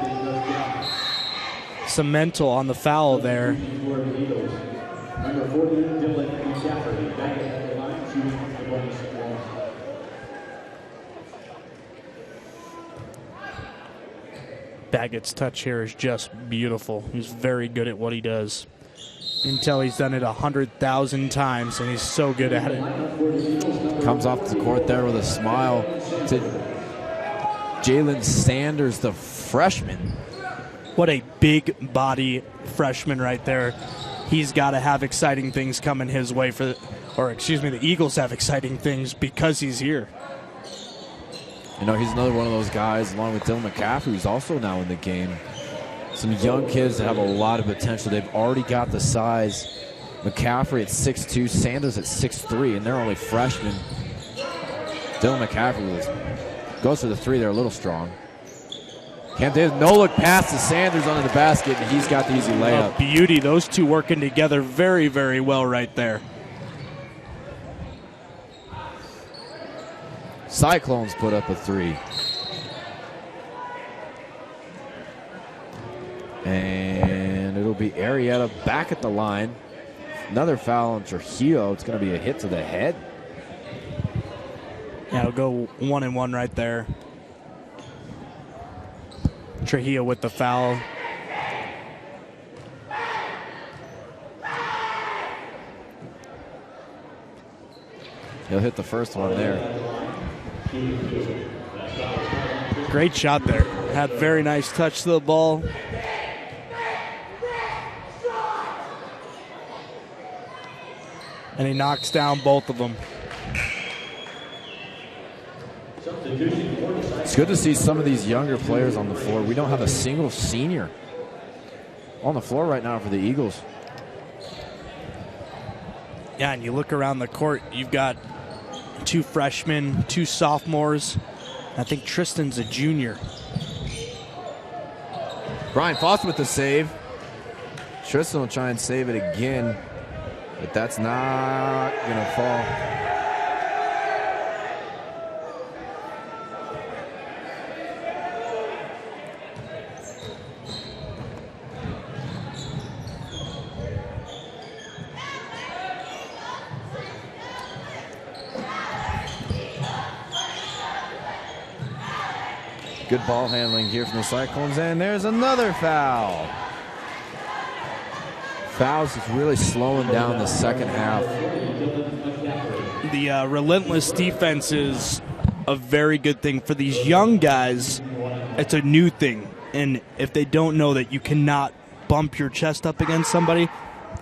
Cemental on the foul there. Number 40, Dylan McCaffrey, back at the line, shooting the bonus one. Baggett's touch here is just beautiful. He's very good at what he does. You can tell he's done it 100,000 times, and he's so good at it. Comes off the court there with a smile to Jalen Sanders, the freshman. What a big body freshman right there. He's got to have exciting things coming his way the Eagles have exciting things because he's here. You know, he's another one of those guys, along with Dylan McCaffrey, who's also now in the game. Some young kids that have a lot of potential. They've already got the size. McCaffrey at 6'2", Sanders at 6'3", and they're only freshmen. Dylan McCaffrey goes for the three. They're a little strong. Cam Davis, no look pass to Sanders under the basket, and he's got the easy layup. A beauty. Those two working together very, very well right there. Cyclones put up a three. And it'll be Arietta back at the line. Another foul on Trujillo. It's going to be a hit to the head. Yeah, it'll go 1-and-1 right there. Trujillo with the foul. He'll hit the first one there. Great shot there. Had very nice touch to the ball. And he knocks down both of them. It's good to see some of these younger players on the floor. We don't have a single senior on the floor right now for the Eagles. Yeah, and you look around the court, you've got two freshmen, two sophomores. I think Tristan's a junior. Brian Foster with the save. Tristan will try and save it again, but that's not going to fall. Good ball handling here from the Cyclones, and there's another foul. Fouls is really slowing down the second half. The relentless defense is a very good thing for these young guys. It's a new thing, and if they don't know that you cannot bump your chest up against somebody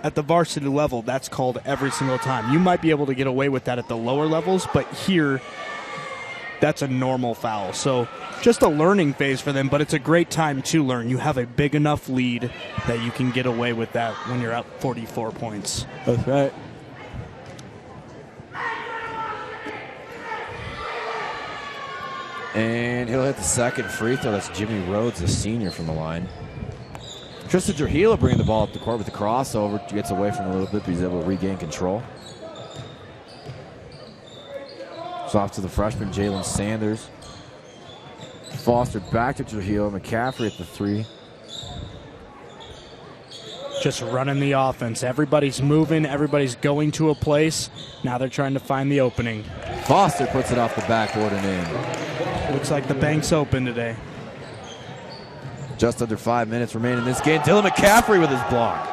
at the varsity level, that's called every single time. You might be able to get away with that at the lower levels, but here, that's a normal foul. So just a learning phase for them, but it's a great time to learn. You have a big enough lead that you can get away with that when you're up 44 points. That's right. And he'll hit the second free throw. That's Jimmy Rhodes, a senior from the line. Tristan Trujillo bringing the ball up the court with the crossover. Gets away from a little bit, but he's able to regain control. It's off to the freshman, Jalen Sanders. Foster back to Trujillo. McCaffrey at the 3. Just running the offense. Everybody's moving. Everybody's going to a place. Now they're trying to find the opening. Foster puts it off the backboard and in. Looks like the bank's open today. Just under 5 minutes remain in this game. Dylan McCaffrey with his block.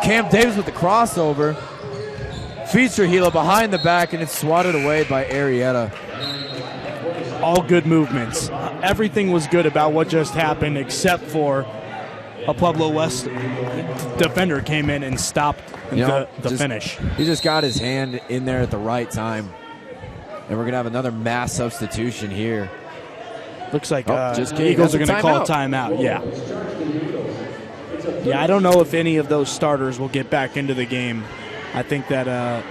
Cam Davis with the crossover. Feeds Trujillo behind the back, and it's swatted away by Arrieta. All good movements. Everything was good about what just happened except for a Pueblo West defender came in and stopped the finish. He just got his hand in there at the right time. And we're going to have another mass substitution here. Looks like just the Eagles are going to call a timeout. Yeah. Yeah, I don't know if any of those starters will get back into the game. I think that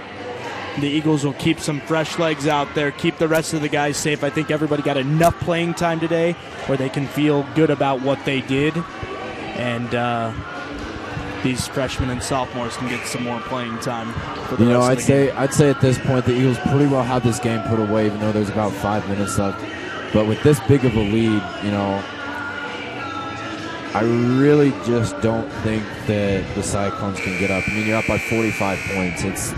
the Eagles will keep some fresh legs out there, keep the rest of the guys safe. I think everybody got enough playing time today where they can feel good about what they did. And these freshmen and sophomores can get some more playing time for the rest of the game. I'd say at this point the Eagles pretty well have this game put away, even though there's about 5 minutes left. But with this big of a lead, I really just don't think that the Cyclones can get up. I mean, you're up by 45 points.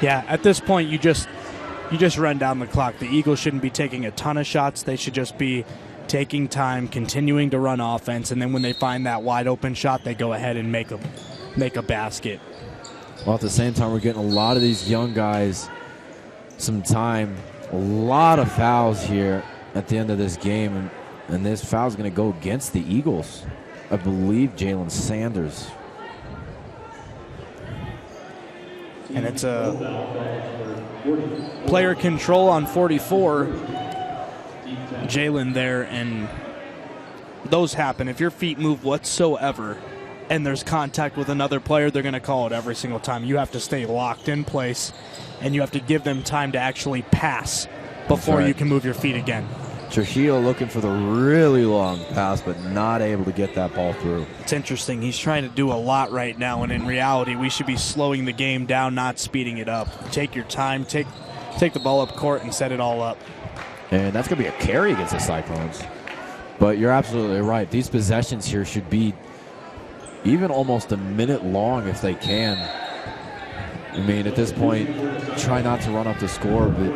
Yeah, at this point, you just run down the clock. The Eagles shouldn't be taking a ton of shots. They should just be taking time, continuing to run offense, and then when they find that wide open shot, they go ahead and make a basket. Well, at the same time, we're getting a lot of these young guys some time. A lot of fouls here at the end of this game, and this foul is going to go against the Eagles. I believe Jalen Sanders. And it's a player control on 44. Jalen there, and those happen. If your feet move whatsoever and there's contact with another player, they're going to call it every single time. You have to stay locked in place, and you have to give them time to actually pass before you can move your feet again. Trujillo looking for the really long pass, but not able to get that ball through. It's interesting. He's trying to do a lot right now, and in reality, we should be slowing the game down, not speeding it up. Take your time, take the ball up court, and set it all up. And that's going to be a carry against the Cyclones. But you're absolutely right. These possessions here should be even almost a minute long if they can. I mean, at this point, try not to run up the score, but...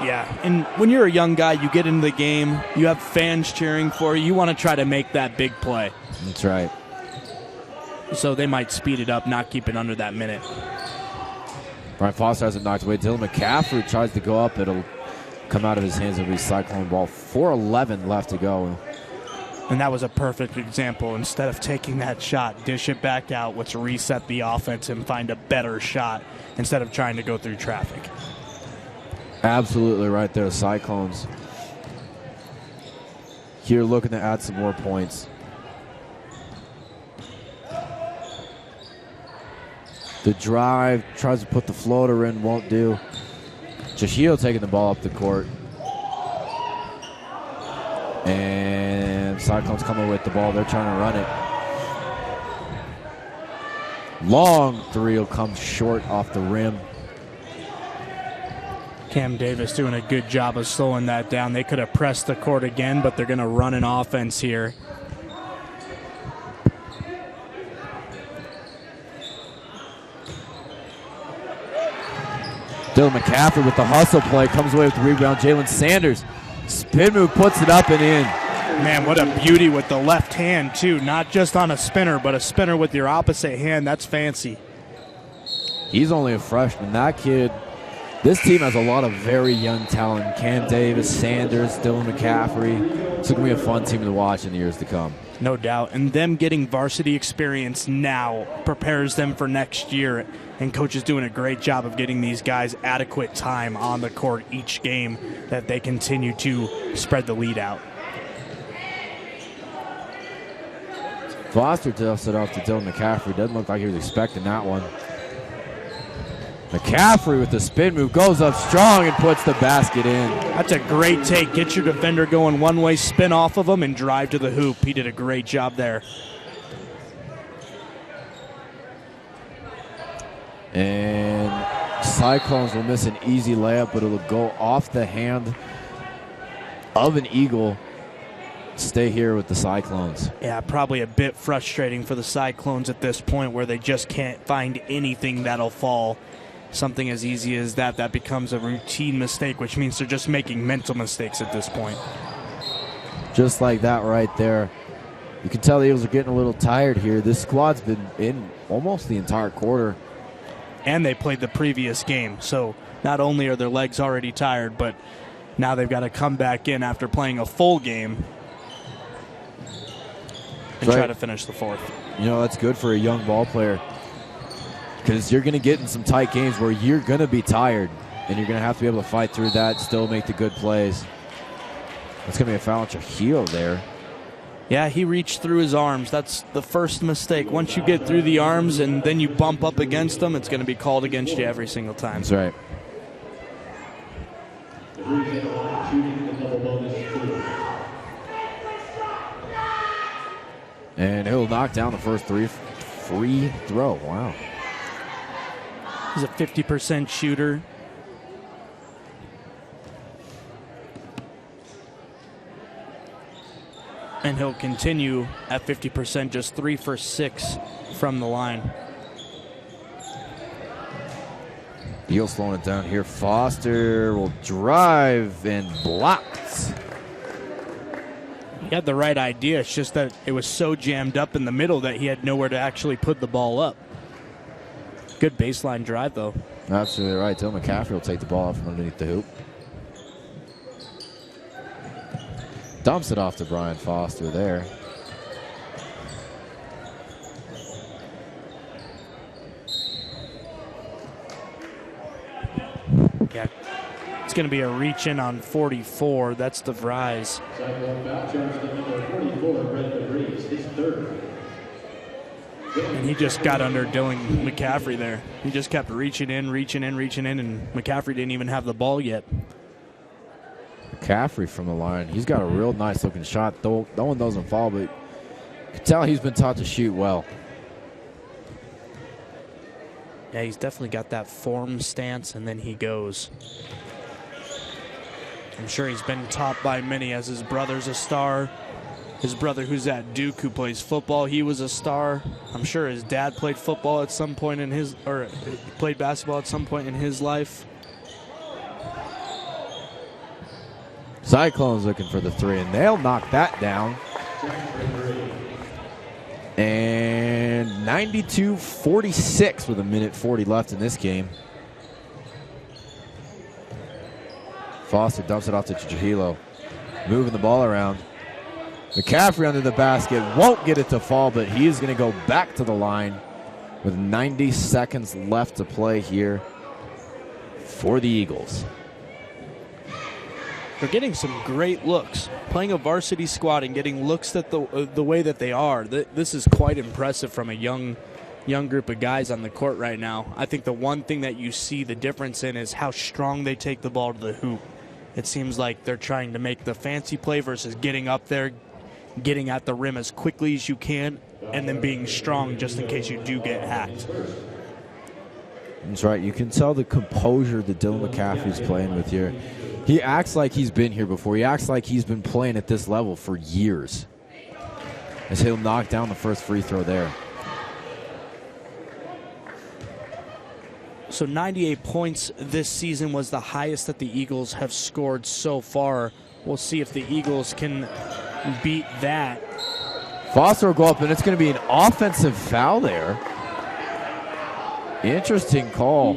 Yeah, and when you're a young guy, you get into the game, you have fans cheering for you, you want to try to make that big play. That's right. So they might speed it up, not keep it under that minute. Brian Foster has it knocked away. Dylan McCaffrey tries to go up. It'll come out of his hands. It'll be Cyclone ball. 4:11 left to go. And that was a perfect example. Instead of taking that shot, dish it back out, let's reset the offense and find a better shot instead of trying to go through traffic. Absolutely right there, Cyclones. Here looking to add some more points. The drive, tries to put the floater in, won't do. Trujillo taking the ball up the court. And Cyclones coming with the ball. They're trying to run it. Long three will come short off the rim. Cam Davis doing a good job of slowing that down. They could have pressed the court again, but they're going to run an offense here. Dylan McCaffrey with the hustle play, comes away with the rebound. Jalen Sanders, spin move, puts it up and in. Man, what a beauty with the left hand, too. Not just on a spinner, but a spinner with your opposite hand. That's fancy. He's only a freshman. That kid, this team has a lot of very young talent. Cam Davis, Sanders, Dylan McCaffrey. It's going to be a fun team to watch in the years to come. No doubt. And them getting varsity experience now prepares them for next year. And coach is doing a great job of getting these guys adequate time on the court each game that they continue to spread the lead out. Foster dusted it off to Dylan McCaffrey. Doesn't look like he was expecting that one. McCaffrey with the spin move, goes up strong and puts the basket in. That's a great take. Get your defender going one way, spin off of him, and drive to the hoop. He did a great job there. And Cyclones will miss an easy layup, but it'll go off the hand of an Eagle. Stay here with the Cyclones. Yeah, probably a bit frustrating for the Cyclones at this point where they just can't find anything that'll fall. Something as easy as that becomes a routine mistake, which means they're just making mental mistakes at this point. Just like that right there. You can tell the Eagles are getting a little tired here. This squad's been in almost the entire quarter. And they played the previous game, so not only are their legs already tired, but now they've got to come back in after playing a full game and try to finish the fourth. You know, that's good for a young ball player because you're going to get in some tight games where you're going to be tired and you're going to have to be able to fight through that, still make the good plays. That's going to be a foul on Trujillo there. Yeah, he reached through his arms. That's the first mistake. Once you get through the arms and then you bump up against them, it's going to be called against you every single time. That's right. And he'll knock down the first free throw. Wow. He's a 50% shooter. And he'll continue at 50%, just 3 for 6 from the line. Eagles slowing it down here. Foster will drive and blocked. He had the right idea. It's just that it was so jammed up in the middle that he had nowhere to actually put the ball up. Good baseline drive, though. Absolutely right. Dylan McCaffrey will take the ball out from underneath the hoop. Dumps it off to Brian Foster there. Yeah, it's going to be a reach in on 44. That's DeVries. And he just got under Dylan McCaffrey there. He just kept reaching in, and McCaffrey didn't even have the ball yet. McCaffrey from the line. He's got a real nice looking shot. No one doesn't fall, but you can tell he's been taught to shoot well. Yeah, he's definitely got that form stance, and then he goes. I'm sure he's been taught by many, as his brother's a star. His brother, who's at Duke, who plays football, he was a star. I'm sure his dad played football at some point in his, or played basketball at some point in his life. Cyclones looking for the three, and they'll knock that down. And 92-46 with 1:40 left in this game. Foster dumps it off to Trujillo. Moving the ball around. McCaffrey under the basket. Won't get it to fall, but he is going to go back to the line with 90 seconds left to play here for the Eagles. They're getting some great looks. Playing a varsity squad and getting looks that the way that they are. This is quite impressive from a young group of guys on the court right now. I think the one thing that you see the difference in is how strong they take the ball to the hoop. It seems like they're trying to make the fancy play versus getting up there, getting at the rim as quickly as you can, and then being strong just in case you do get hacked. That's right. You can tell the composure that Dylan McCaffrey's playing with here. He acts like he's been here before. He acts like he's been playing at this level for years. As he'll knock down the first free throw there. So 98 points this season was the highest that the Eagles have scored so far. We'll see if the Eagles can beat that. Foster will go up, and it's going to be an offensive foul there. Interesting call.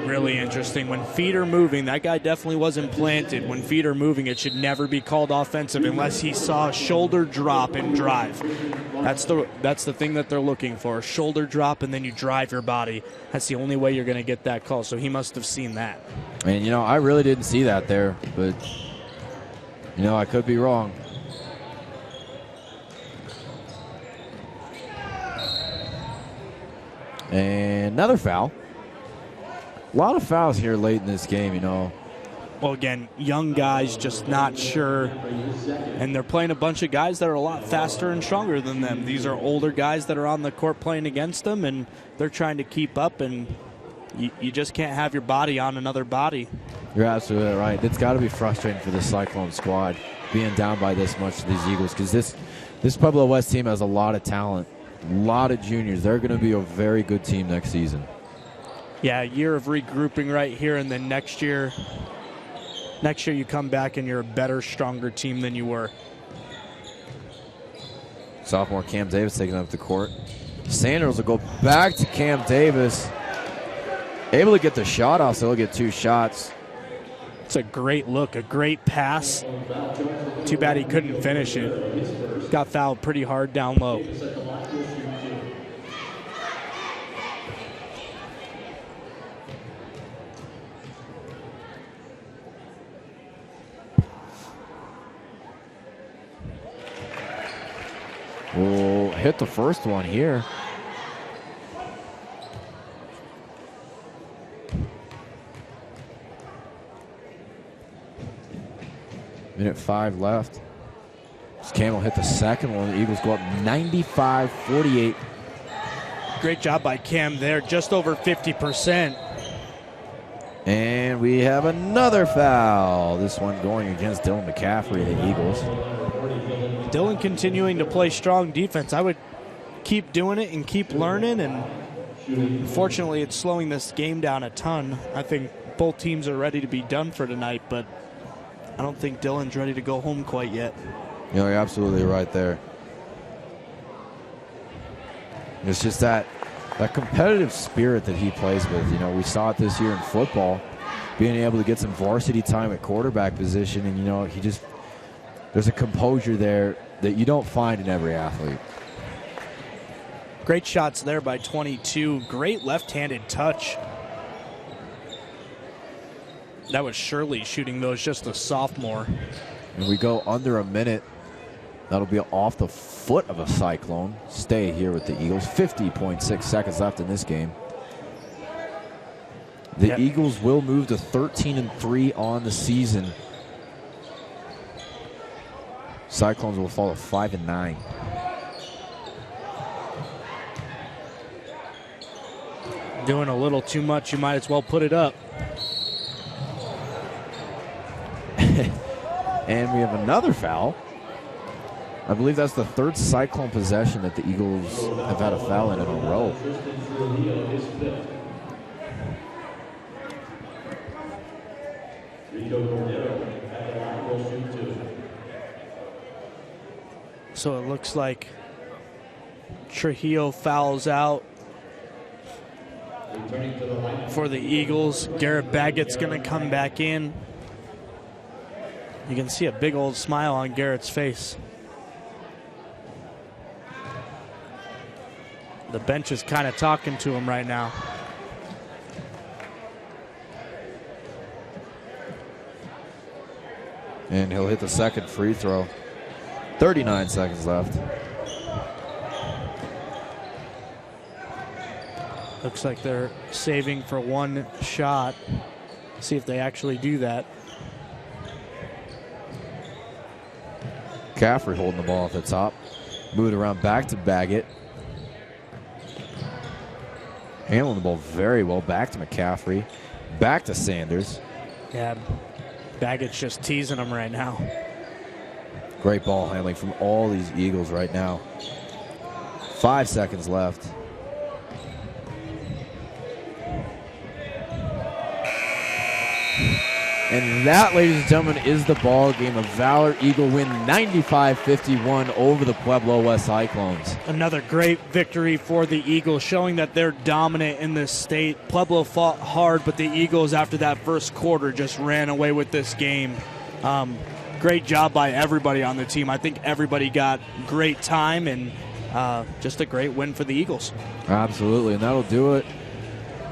Really interesting. When feet are moving, that guy definitely wasn't planted. When feet are moving, it should never be called offensive unless he saw a shoulder drop and drive. That's the thing that they're looking for, a shoulder drop, and then you drive your body. That's the only way you're going to get that call, so he must have seen that. And, you know, I really didn't see that there, but, you know, I could be wrong. And another foul. A lot of fouls here late in this game, you know. Well, again, young guys just not sure. And they're playing a bunch of guys that are a lot faster and stronger than them. These are older guys that are on the court playing against them, and they're trying to keep up, and you just can't have your body on another body. You're absolutely right. It's got to be frustrating for the Cyclone squad being down by this much to these Eagles, because this Pueblo West team has a lot of talent, a lot of juniors. They're going to be a very good team next season. Yeah, a year of regrouping right here, and then next year you come back and you're a better, stronger team than you were. Sophomore Cam Davis taking up the court. Sanders will go back to Cam Davis. Able to get the shot off, so he'll get 2 shots. It's a great look, a great pass. Too bad he couldn't finish it. Got fouled pretty hard down low. We'll hit the first one here. Minute 5 left. Cam will hit the second one. The Eagles go up 95-48. Great job by Cam there, just over 50%. And we have another foul. This one going against Dylan McCaffrey, the Eagles. Dylan continuing to play strong defense. I would keep doing it and keep learning, and unfortunately it's slowing this game down a ton. I think both teams are ready to be done for tonight, but I don't think Dylan's ready to go home quite yet. You know, you're absolutely right there. It's just that competitive spirit that he plays with. You know, we saw it this year in football, being able to get some varsity time at quarterback position, and, you know, there's a composure there that you don't find in every athlete. Great shots there by 22. Great left-handed touch. That was Shirley shooting those, just a sophomore. And we go under a minute. That'll be off the foot of a Cyclone. Stay here with the Eagles. 50.6 seconds left in this game. The Eagles will move to 13-3 on the season. Cyclones will fall to 5-9. Doing a little too much, you might as well put it up. And we have another foul. I believe that's the third Cyclone possession that the Eagles have had a foul in a row. So it looks like Trujillo fouls out for the Eagles. Garrett Baggett's going to come back in. You can see a big old smile on Garrett's face. The bench is kind of talking to him right now. And he'll hit the second free throw. 39 seconds left. Looks like they're saving for one shot. See if they actually do that. Caffrey holding the ball at the top. Moving around back to Baggett. Handling the ball very well. Back to McCaffrey. Back to Sanders. Yeah, Baggett's just teasing him right now. Great ball handling from all these Eagles right now. 5 seconds left. And that, ladies and gentlemen, is the ball game. A Valor Eagle win 95-51 over the Pueblo West Cyclones. Another great victory for the Eagles, showing that they're dominant in this state. Pueblo fought hard, but the Eagles, after that first quarter, just ran away with this game. Great job by everybody on the team. I think everybody got great time, and just a great win for the Eagles. Absolutely, and that'll do it.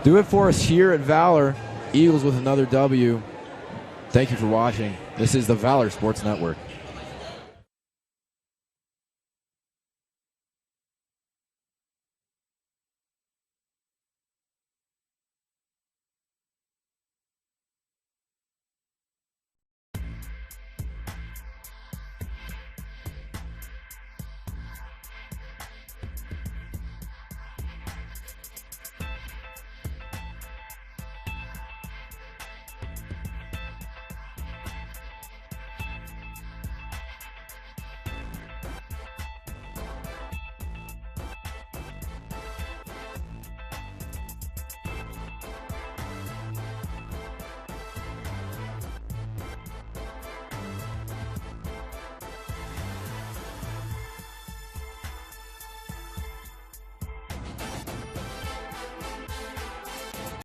Do it for us here at Valor. Eagles with another W. Thank you for watching. This is the Valor Sports Network.